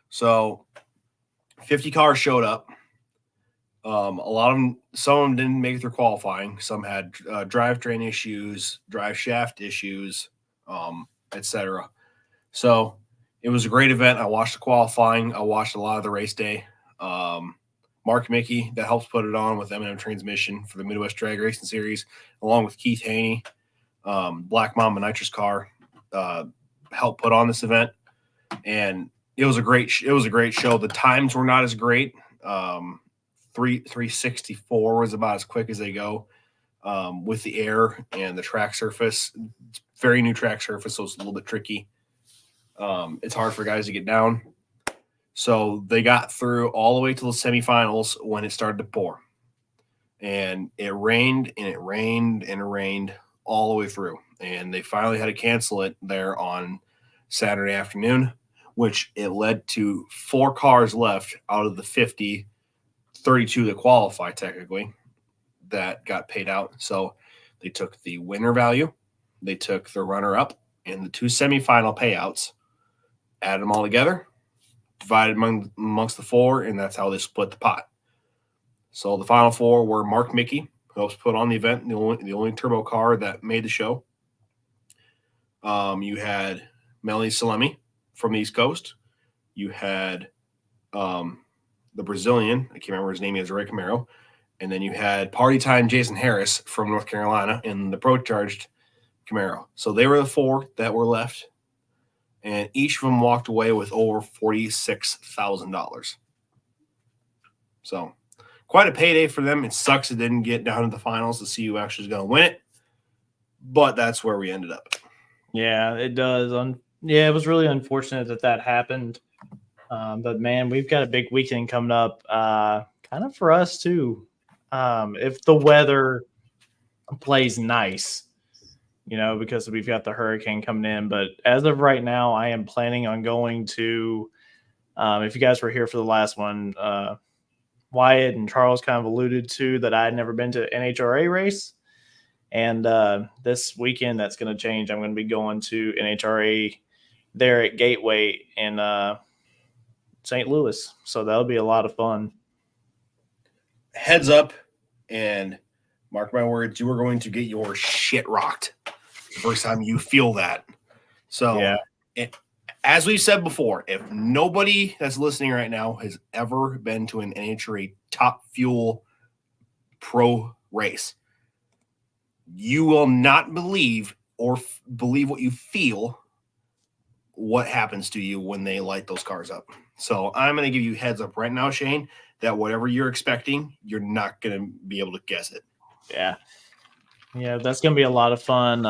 Speaker 5: So 50 cars showed up. A lot of them, some of them didn't make it through qualifying. Some had drivetrain issues, drive shaft issues, etc. So it was a great event. I watched the qualifying. I watched a lot of the race day. Mark Mickey, that helps put it on with M&M Transmission for the Midwest Drag Racing Series, along with Keith Haney, Black Mamba Nitrous Car, helped put on this event. And it was a great show. The times were not as great. 364 was about as quick as they go with the air and the track surface. It's very new track surface, so it's a little bit tricky. It's hard for guys to get down. So they got through all the way to the semifinals when it started to pour. And it rained and it rained and it rained all the way through. And they finally had to cancel it there on Saturday afternoon, which it led to 4 cars left out of the 50, 32 that qualify technically, that got paid out. So they took the winner value, they took the runner-up, and the 2 semifinal payouts, added them all together, divided amongst the 4, and that's how they split the pot. So the final 4 were Mark Mickey, who helps put on the event, the only turbo car that made the show. You had Melanie Salemi from the East Coast. You had the Brazilian, I can't remember his name, is Ray Camaro. And then you had Party Time Jason Harris from North Carolina in the Pro-Charged Camaro. So they were the 4 that were left. And each of them walked away with over $46,000. So quite a payday for them. It sucks it didn't get down to the finals to see who actually is going to win it. But that's where we ended up.
Speaker 1: Yeah, it does. Yeah, it was really unfortunate that happened. But, man, we've got a big weekend coming up kind of for us too. If the weather plays nice, because we've got the hurricane coming in. But as of right now, I am planning on going to, if you guys were here for the last one, Wyatt and Charles kind of alluded to that I had never been to an NHRA race. And this weekend, that's going to change. I'm going to be going to NHRA there at Gateway in St. Louis. So that'll be a lot of fun.
Speaker 5: Heads up, and mark my words, you are going to get your shit rocked the first time you feel that. So, yeah. As we've said before, if nobody that's listening right now has ever been to an NHRA Top Fuel Pro race, you will not believe believe what you feel, what happens to you when they light those cars up. So I'm going to give you heads up right now, Shane, that whatever you're expecting, you're not going to be able to guess it.
Speaker 1: Yeah. Yeah, that's going to be a lot of fun.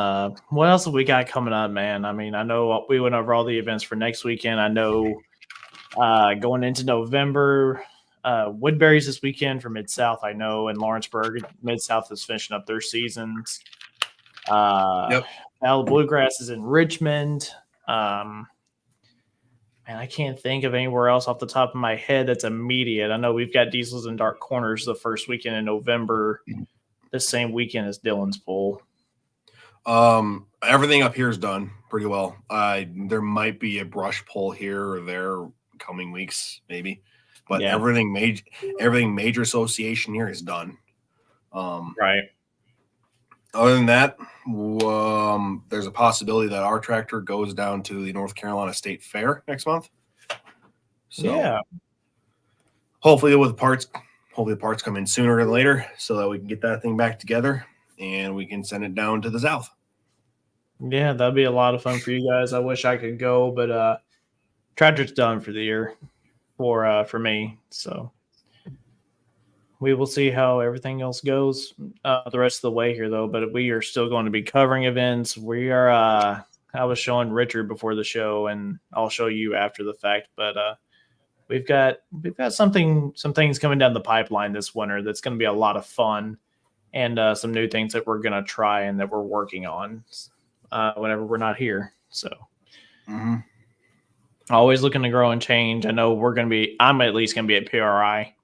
Speaker 1: What else have we got coming up, man? I mean, I know we went over all the events for next weekend. I know going into November, Woodbury's this weekend for Mid-South, I know, and Lawrenceburg. Mid-South is finishing up their seasons.
Speaker 5: Yep.
Speaker 1: Now Bluegrass is in Richmond. And I can't think of anywhere else off the top of my head that's immediate. I know we've got Diesels and Dark Corners the first weekend in November. The same weekend as Dillon's Pool.
Speaker 5: Everything up here is done pretty well. There might be a brush pull here or there coming weeks, maybe, but
Speaker 1: Yeah.
Speaker 5: everything major association here is done.
Speaker 1: Right.
Speaker 5: Other than that, there's a possibility that our tractor goes down to the North Carolina State Fair next month. So
Speaker 1: Yeah.
Speaker 5: hopefully the parts come in sooner than later so that we can get that thing back together and we can send it down to the south.
Speaker 1: Yeah, that'd be a lot of fun for you guys. I wish I could go, but tractor's done for the year for me. So we will see how everything else goes the rest of the way here, though. But we are still going to be covering events. We are. I was showing Richard before the show, and I'll show you after the fact. But we've got some things coming down the pipeline this winter that's going to be a lot of fun, and some new things that we're going to try and that we're working on whenever we're not here. So always looking to grow and change. I know I'm at least going to be at PRI.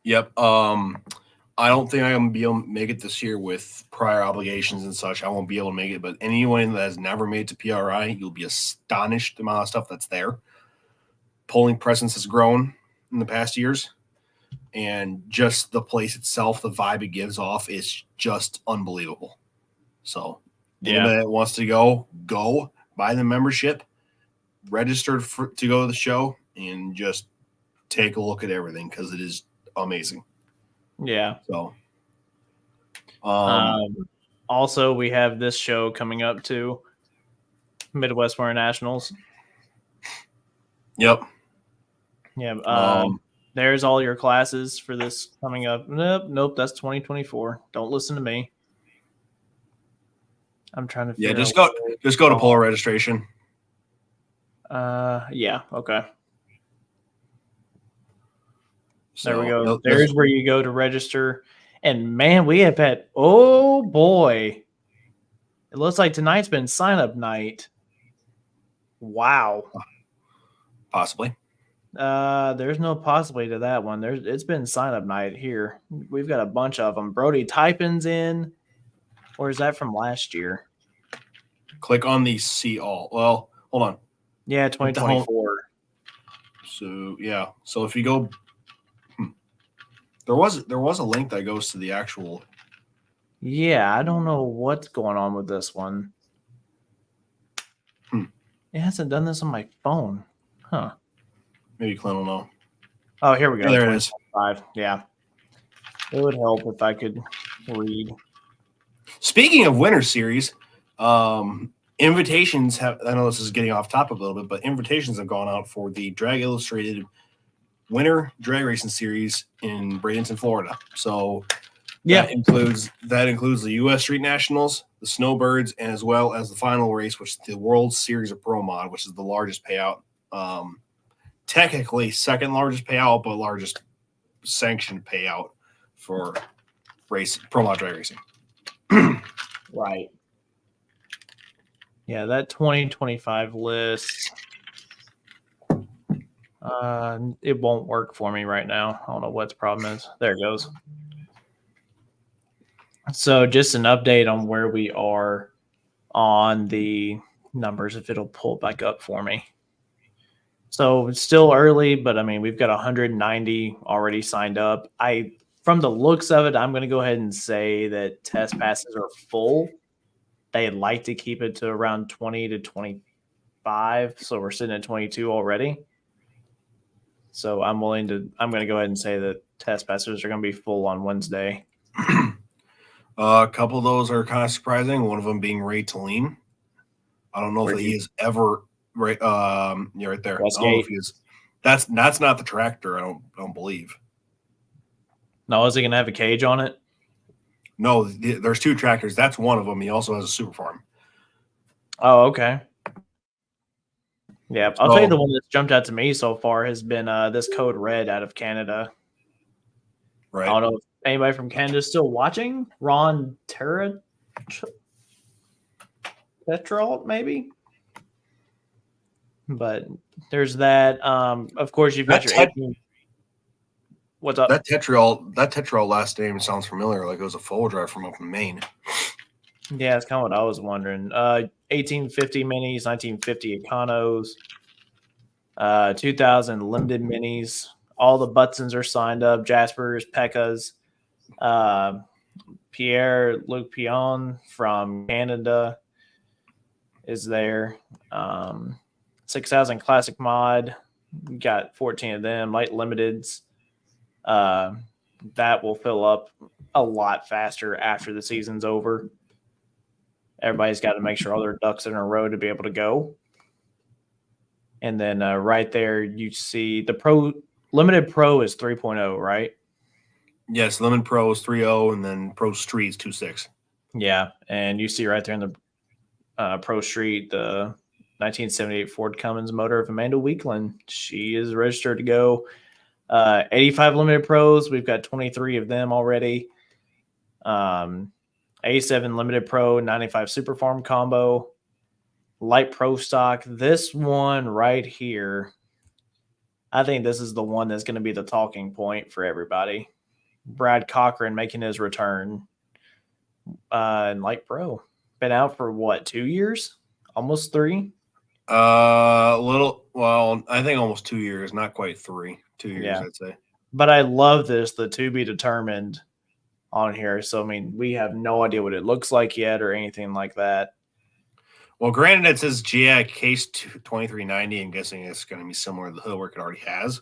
Speaker 5: Yep. I don't think I'm going to be able to make it this year with prior obligations and such. I won't be able to make it, but anyone that has never made it to PRI, you'll be astonished the amount of stuff that's there. Polling presence has grown in the past years, and just the place itself, the vibe it gives off is just unbelievable. So anybody that wants to go buy the membership, register to go to the show, and just take a look at everything because it is amazing.
Speaker 1: Yeah.
Speaker 5: So
Speaker 1: also we have this show coming up too, Midwest Winter Nationals.
Speaker 5: Yep.
Speaker 1: Yeah. there's all your classes for this coming up. Nope, that's 2024. Don't listen to me. I'm trying to figure
Speaker 5: Yeah,
Speaker 1: out
Speaker 5: just go to polo registration.
Speaker 1: Yeah, okay.
Speaker 5: So,
Speaker 1: There we go. There's where you go to register. And man, we have had, oh boy. It looks like tonight's been sign up night. Wow.
Speaker 5: Possibly.
Speaker 1: There's no possibly to that one. It's been sign up night here. We've got a bunch of them. Brody Typin's in, or is that from last year?
Speaker 5: Click on the see all. Well, hold on.
Speaker 1: Yeah, 2024.
Speaker 5: So yeah. So if you go, there was a link that goes to the actual.
Speaker 1: Yeah, I don't know what's going on with this one. It hasn't done this on my phone. Huh.
Speaker 5: Maybe Clint will know.
Speaker 1: Oh, here we go.
Speaker 5: Yeah, there it is.
Speaker 1: Yeah. It would help if I could read.
Speaker 5: Speaking of winter series, invitations have, I know this is getting off topic a little bit, but invitations have gone out for the Drag Illustrated Winter Drag Racing Series in Bradenton, Florida. So that includes the U.S. Street Nationals, the Snowbirds, and as well as the final race, which is the World Series of Pro Mod, which is the largest payout. Technically second largest payout, but largest sanctioned payout for Pro Mod drag racing.
Speaker 1: Right. Yeah, that 2025 list. It won't work for me right now. I don't know what the problem is. There it goes. So just an update on where we are on the numbers, if it'll pull back up for me. So it's still early, but I mean, we've got 190 already signed up. From the looks of it, I'm going to go ahead and say that test passes are full. They'd like to keep it to around 20 to 25. So we're sitting at 22 already. So I'm going to go ahead and say that test passes are going to be full on Wednesday.
Speaker 5: A couple of those are kind of surprising. One of them being Ray Talene. I don't know if he is ever right. Yeah, right there. I don't know if he is. That's not the tractor. I don't believe.
Speaker 1: No, is he going to have a cage on it?
Speaker 5: No, there's two tractors. That's one of them. He also has a super farm.
Speaker 1: Oh, okay. Yeah, I'll tell you the one that's jumped out to me so far has been this Code Red out of Canada.
Speaker 5: Right.
Speaker 1: I don't know if anybody from Canada is still watching. Ron Petrol, maybe. But there's that. Of course, you've got your 18. What's up?
Speaker 5: That Tetrol last name sounds familiar. Like it was a four drive from up in Maine.
Speaker 1: Yeah, it's kind of what I was wondering. 1850 minis, 1950 Econos, 2000 limited minis. All the Butsons are signed up. Jaspers, Pekkas, Pierre-Luc Pion from Canada is there. 6000 Classic Mod, got 14 of them. Light Limiteds. That will fill up a lot faster after the season's over. Everybody's got to make sure all their ducks in a row to be able to go. And then right there, you see the Limited Pro is 3.0, right?
Speaker 5: Yes, Lemon Pro is 3.0, and then Pro Street is 2.6.
Speaker 1: Yeah, and you see right there in the Pro Street, the 1978 Ford Cummins motor of Amanda Weakland. She is registered to go. 85 Limited Pros, we've got 23 of them already. A7 Limited Pro, 95 Super Farm combo, Light Pro stock. This one right here, I think this is the one that's going to be the talking point for everybody. Brad Cochran making his return. And Light Pro. Been out for what, 2 years? Almost 3?
Speaker 5: I think almost 2 years, not quite 3. 2 years, yeah. I'd say.
Speaker 1: But I love this, the to be determined on here. So, I mean, we have no idea what it looks like yet or anything like that.
Speaker 5: Well, granted, it says case 2390. I'm guessing it's going to be similar to the hood work it already has.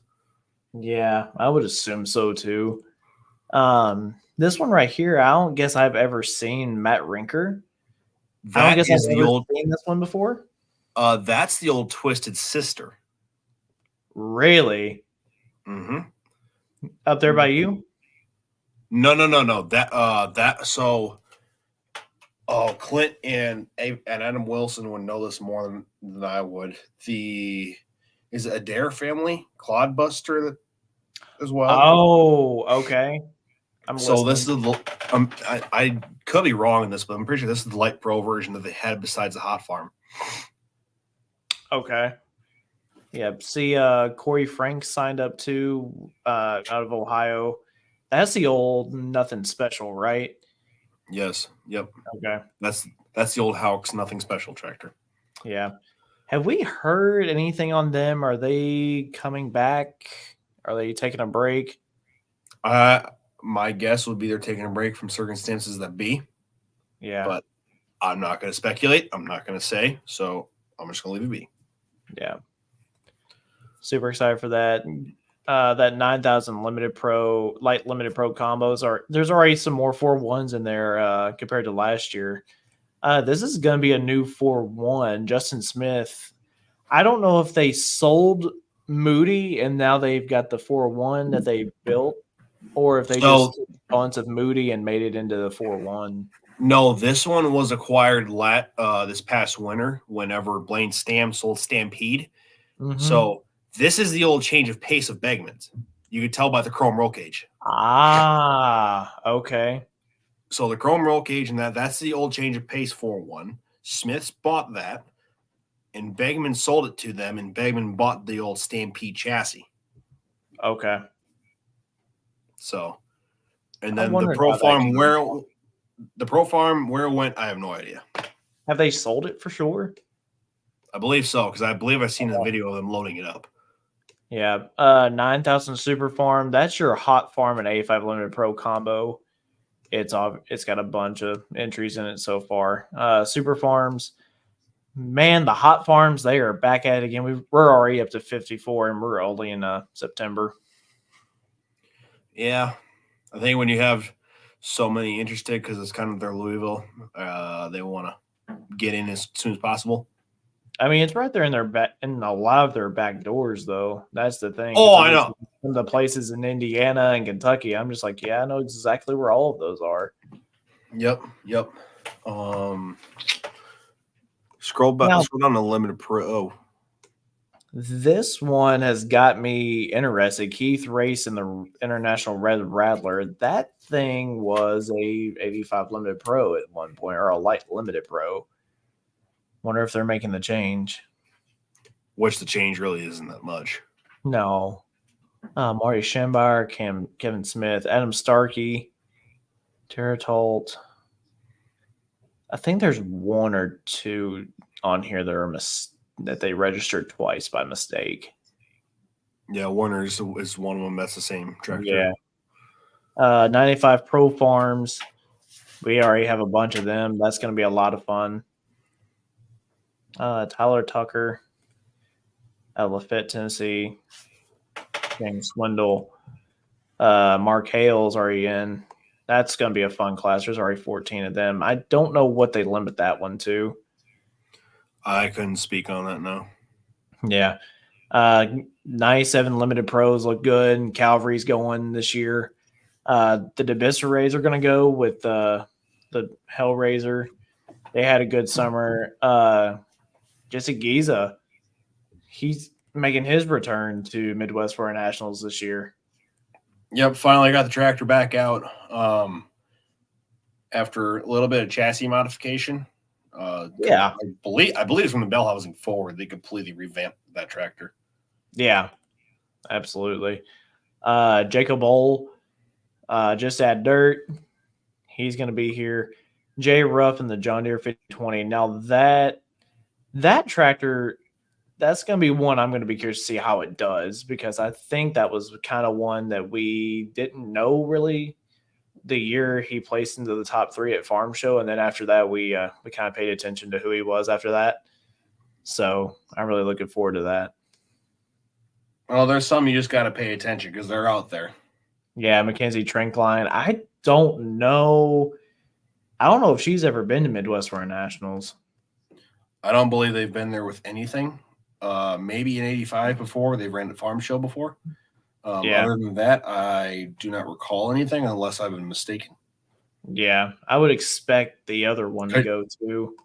Speaker 1: Yeah, I would assume so too. This one right here, I don't guess I've ever seen Matt Rinker. I don't guess I've ever seen this one before.
Speaker 5: That's the old Twisted Sister.
Speaker 1: Really?
Speaker 5: Mm-hmm.
Speaker 1: Out there by you?
Speaker 5: No. Clint and Adam Wilson would know this more than I would. Is it Adair family Clodbuster as well?
Speaker 1: Oh, okay.
Speaker 5: So this is I could be wrong in this, but I'm pretty sure this is the light pro version that they had besides the hot farm.
Speaker 1: Okay. Yeah. See, Corey Frank signed up too, out of Ohio. That's the old nothing special, right?
Speaker 5: Yes. Yep.
Speaker 1: Okay.
Speaker 5: That's the old Hawks Nothing Special tractor.
Speaker 1: Yeah. Have we heard anything on them? Are they coming back? Are they taking a break?
Speaker 5: My guess would be they're taking a break from circumstances that be.
Speaker 1: Yeah.
Speaker 5: But I'm not going to speculate. I'm not going to say. So I'm just going to leave it be.
Speaker 1: Yeah. Super excited for that. That 9,000 limited pro combos there's already some more 4-1s in there compared to last year. This is going to be a new 4-1. Justin Smith. I don't know if they sold Moody and now they've got the 4-1 that they built, or if they just took a bunch of Moody and made it into the 4-1.
Speaker 5: No, this one was acquired this past winter whenever Blaine Stam sold Stampede.
Speaker 1: Mm-hmm.
Speaker 5: So this is the old change of pace of Begman's. You could tell by the chrome roll cage.
Speaker 1: Ah, okay.
Speaker 5: So the chrome roll cage and that's the old change of pace 4-1. Smiths bought that, and Begman sold it to them, and Begman bought the old Stampede chassis.
Speaker 1: Okay.
Speaker 5: So, and then the Pro Farm where it went, I have no idea.
Speaker 1: Have they sold it for sure?
Speaker 5: I believe so, because I believe I've seen a video of them loading it up.
Speaker 1: Yeah. 9,000 Super Farm. That's your Hot Farm and A5 Limited Pro combo. It's got a bunch of entries in it so far. Super Farms. Man, the Hot Farms, they are back at it again. We're already up to 54, and we're only in September.
Speaker 5: Yeah. I think when you have so many interested, because it's kind of their Louisville, they want to get in as soon as possible.
Speaker 1: I mean, it's right there in a lot of their back doors, though. That's the thing.
Speaker 5: Oh, I know.
Speaker 1: Some of the places in Indiana and Kentucky, I'm just like, yeah, I know exactly where all of those are.
Speaker 5: Yep. Scroll down to Limited Pro.
Speaker 1: This one has got me interested. Keith Race in the International Red Rattler. That thing was a 85 Limited Pro at one point, or a light Limited Pro. Wonder if they're making the change.
Speaker 5: Which the change really isn't that much.
Speaker 1: No. Marty Schembar, Kevin Smith, Adam Starkey, Tara Tolt. I think there's one or two on here that they registered twice by mistake.
Speaker 5: Yeah, Warner is one of them. That's the same tractor.
Speaker 1: Yeah. 95 Pro Farms. We already have a bunch of them. That's going to be a lot of fun. Tyler Tucker at Lafayette, Tennessee. James Swindle. Mark Hale's already in. That's going to be a fun class. There's already 14 of them. I don't know what they limit that one to.
Speaker 5: I couldn't speak on that now.
Speaker 1: Yeah. 97 Limited Pros look good, and Calvary's going this year. The Debissa Rays are going to go with the Hellraiser. They had a good summer. Jesse Giza, he's making his return to Midwest Foreign Nationals this year.
Speaker 5: Yep, finally got the tractor back out after a little bit of chassis modification.
Speaker 1: Yeah,
Speaker 5: I believe it's from the bell housing forward. They completely revamped that tractor.
Speaker 1: Yeah, absolutely. Jacob Oll, just add dirt. He's going to be here. Jay Ruff in the John Deere 5020. Now that tractor, that's going to be one I'm going to be curious to see how it does, because I think that was kind of one that we didn't know really the year he placed into the top 3 at Farm Show, and then after that we kind of paid attention to who he was after that. So I'm really looking forward to that.
Speaker 5: Well, there's some you just got to pay attention because they're out there.
Speaker 1: Yeah, Mackenzie Trinkline. I don't know if she's ever been to Midwest Foreign Nationals.
Speaker 5: I don't believe they've been there with anything. Maybe in '85 before. They've ran the Farm Show before.
Speaker 1: Yeah.
Speaker 5: Other than that, I do not recall anything unless I've been mistaken.
Speaker 1: Yeah, I would expect the other one to
Speaker 5: Okay.
Speaker 1: go too.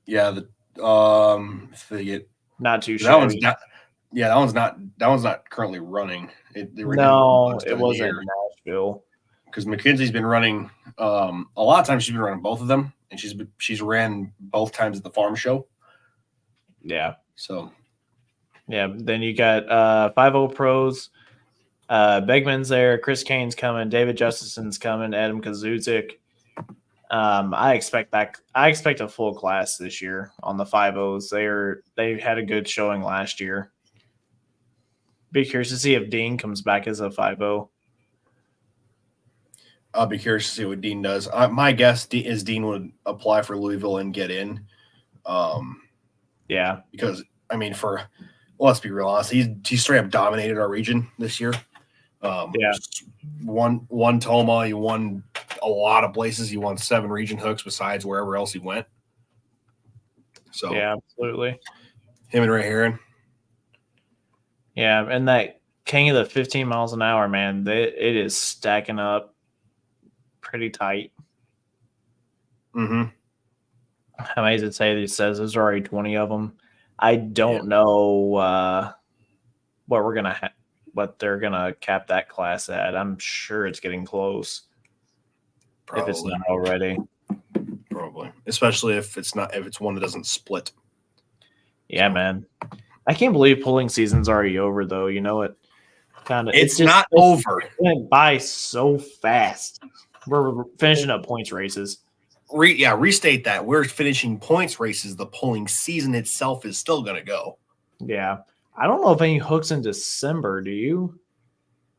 Speaker 5: Yeah, if they get
Speaker 1: Not too
Speaker 5: that one's
Speaker 1: shabby.
Speaker 5: not. Yeah, that one's not currently running. They were
Speaker 1: No, it wasn't Nashville.
Speaker 5: because McKenzie's been running. A lot of times she's been running both of them, and she's ran both times at the farm show.
Speaker 1: Yeah.
Speaker 5: So
Speaker 1: Yeah. Then you got 5-0 pros. Begman's there. Chris Kane's coming. David Justison's coming. Adam Kazuzik. I expect a full class this year on the 5-0s. They had a good showing last year. Be curious to see if Dean comes back as a 5-0.
Speaker 5: I'll be curious to see what Dean does. My guess is Dean would apply for Louisville and get in.
Speaker 1: Yeah.
Speaker 5: Because let's be real honest, he straight up dominated our region this year.
Speaker 1: Yeah.
Speaker 5: Won Toma, he won a lot of places. He won 7 region hooks besides wherever else he went. So
Speaker 1: Yeah, absolutely.
Speaker 5: him and Ray Heron.
Speaker 1: Yeah, and that king of the 15 miles an hour, man, it is stacking up pretty tight.
Speaker 5: Mm-hmm.
Speaker 1: How many does it say? It says there's already 20 of them. I don't know what they're gonna cap that class at. I'm sure it's getting close.
Speaker 5: Probably.
Speaker 1: If it's not already.
Speaker 5: Probably, especially if it's one that doesn't split.
Speaker 1: Yeah, man. I can't believe pulling season's already over, though. You know it.
Speaker 5: It's not over.
Speaker 1: It went by so fast. We're finishing up points races.
Speaker 5: Restate that. We're finishing points races. The pulling season itself is still going to go.
Speaker 1: Yeah. I don't know if any hooks in December. Do you?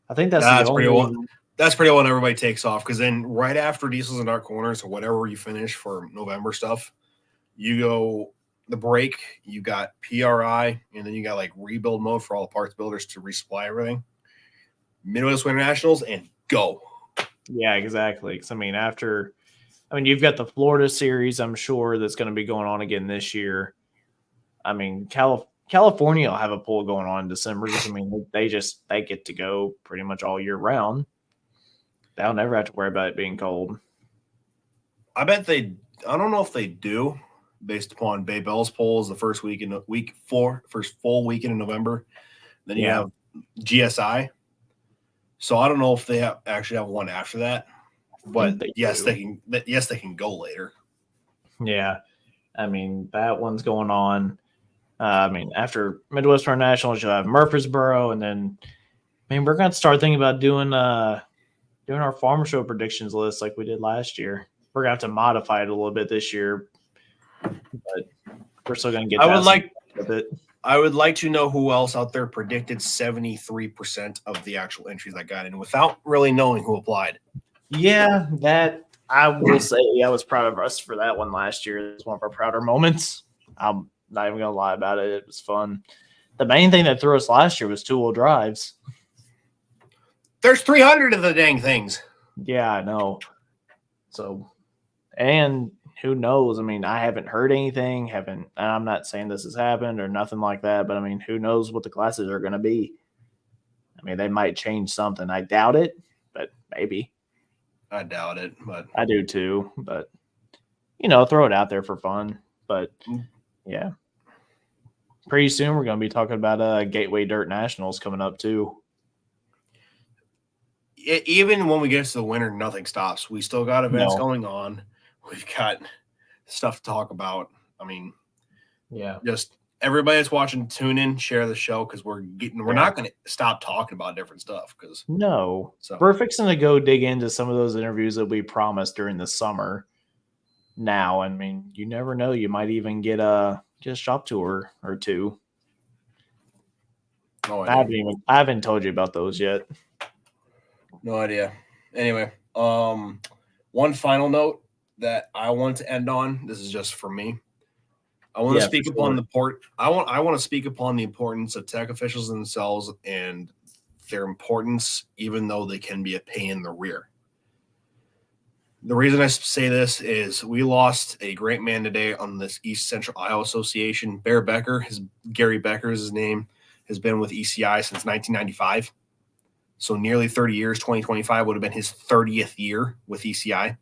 Speaker 1: I think that's
Speaker 5: pretty well. That's pretty well when everybody takes off, because then right after Diesels and Dark Corners or whatever you finish for November stuff, you go the break. You got PRI, and then you got like rebuild mode for all the parts builders to resupply everything. Midwest Winter Nationals and go.
Speaker 1: Yeah, exactly. Because you've got the Florida series, I'm sure, that's going to be going on again this year. I mean, California will have a pull going on in December. They get to go pretty much all year round. They'll never have to worry about it being cold.
Speaker 5: I don't know if they do, based upon Bay Bell's polls the first full weekend in November. Then you have GSI. So I don't know if they actually have one after that. But yes, they can go later.
Speaker 1: Yeah. That one's going on. After Midwest Winter Nationals, you'll have Murfreesboro, and then we're going to start thinking about doing our farm show predictions list like we did last year. We're going to have to modify it a little bit this year, but we're still going to get
Speaker 5: I would like to know who else out there predicted 73% of the actual entries that got in without really knowing who applied.
Speaker 1: Yeah, that I will say I was proud of us for that one last year. It was one of our prouder moments. I'm not even going to lie about it. It was fun. The main thing that threw us last year was two-wheel drives.
Speaker 5: There's 300 of the dang things.
Speaker 1: Yeah, I know. So, and who knows? I haven't heard anything. I'm not saying this has happened or nothing like that, but who knows what the classes are going to be? They might change something. I doubt it, but maybe.
Speaker 5: I doubt it, but
Speaker 1: I do too. But throw it out there for fun. But yeah, pretty soon we're going to be talking about Gateway Dirt Nationals coming up too.
Speaker 5: Even when we get to the winter, nothing stops. We still got events going on. We've got stuff to talk about. Just everybody that's watching, tune in, share the show, because we're not going to stop talking about different stuff. We're fixing
Speaker 1: to go dig into some of those interviews that we promised during the summer. Now, you never know. You might even get a shop tour or two. I haven't told you about those yet.
Speaker 5: No idea. Anyway, one final note that I want to end on. This is just for me. I want to speak upon I want to speak upon the importance of tech officials themselves and their importance, even though they can be a pain in the rear. The reason I say this is we lost a great man today on this East Central Iowa Association. Bear Becker, Gary Becker is his name, has been with ECI since 1995. So nearly 30 years, 2025 would have been his 30th year with ECI.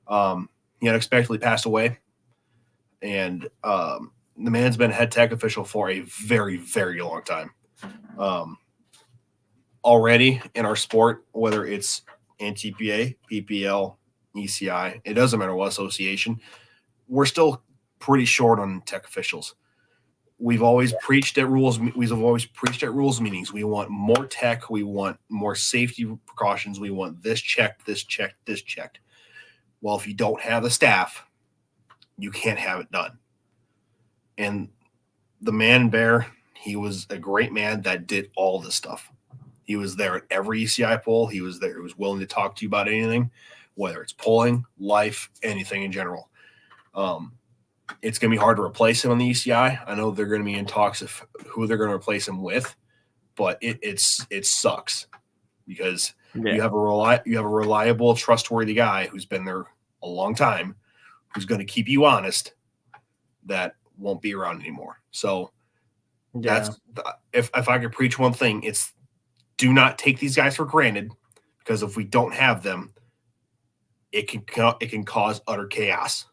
Speaker 5: He unexpectedly passed away. And the man's been head tech official for a very, very long time. Already in our sport, whether it's NTPA, PPL, ECI, it doesn't matter what association, we're still pretty short on tech officials. We've always preached at rules. We've always preached at rules meetings. We want more tech. We want more safety precautions. We want this checked, this checked, this checked. Well, if you don't have the staff, you can't have it done. And the man Bear, he was a great man that did all this stuff. He was there at every ECI poll. He was there. He was willing to talk to you about anything, whether it's polling, life, anything in general. It's going to be hard to replace him on the ECI. I know they're going to be in talks of who they're going to replace him with, but it sucks because you have a reliable, trustworthy guy who's been there a long time, who's going to keep you honest, that won't be around anymore. So that's if I could preach one thing, it's do not take these guys for granted, because if we don't have them, it can cause utter chaos.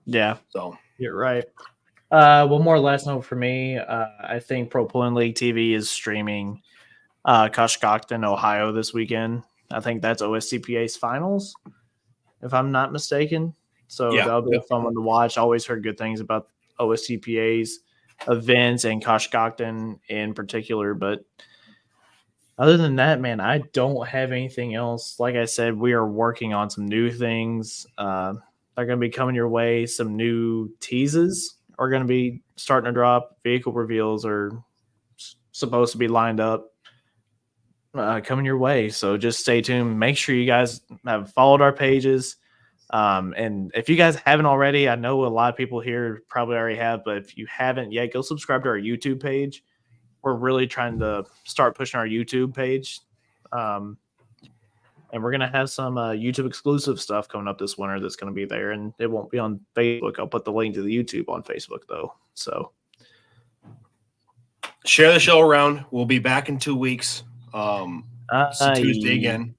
Speaker 1: Yeah.
Speaker 5: So
Speaker 1: you're right. One more last note for me. I think Pro Pulling League TV is streaming Coshocton, Ohio this weekend. I think that's OSCPA's finals, if I'm not mistaken. So that'll be a fun one to watch. I always heard good things about OSCPA's events and Coshocton in particular. But other than that, man, I don't have anything else. Like I said, we are working on some new things. They're going to be coming your way. Some new teases are going to be starting to drop. Vehicle reveals are supposed to be lined up coming your way. So just stay tuned. Make sure you guys have followed our pages. And if you guys haven't already, I know a lot of people here probably already have, but if you haven't yet, go subscribe to our YouTube page. We're really trying to start pushing our YouTube page. And we're going to have some YouTube exclusive stuff coming up this winter that's going to be there, and it won't be on Facebook. I'll put the link to the YouTube on Facebook, though. So
Speaker 5: share the show around. We'll be back in 2 weeks. It's a Tuesday again.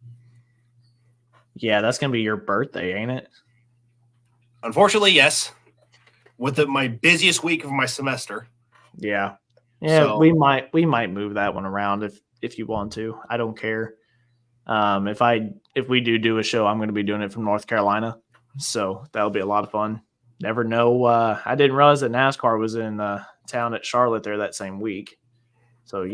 Speaker 1: Yeah, that's going to be your birthday, ain't it?
Speaker 5: Unfortunately, yes. With my busiest week of my semester.
Speaker 1: Yeah.
Speaker 5: So,
Speaker 1: we might move that one around if you want to. I don't care. If we do a show, I'm going to be doing it from North Carolina, so that'll be a lot of fun. Never know. I didn't realize that NASCAR was in town at Charlotte there that same week. So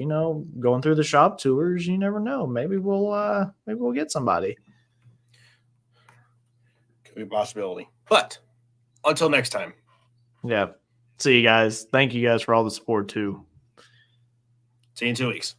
Speaker 1: going through the shop tours, you never know. Maybe we'll get somebody.
Speaker 5: Could be a possibility. But until next time.
Speaker 1: Yeah. See you guys. Thank you guys for all the support too.
Speaker 5: See you in 2 weeks.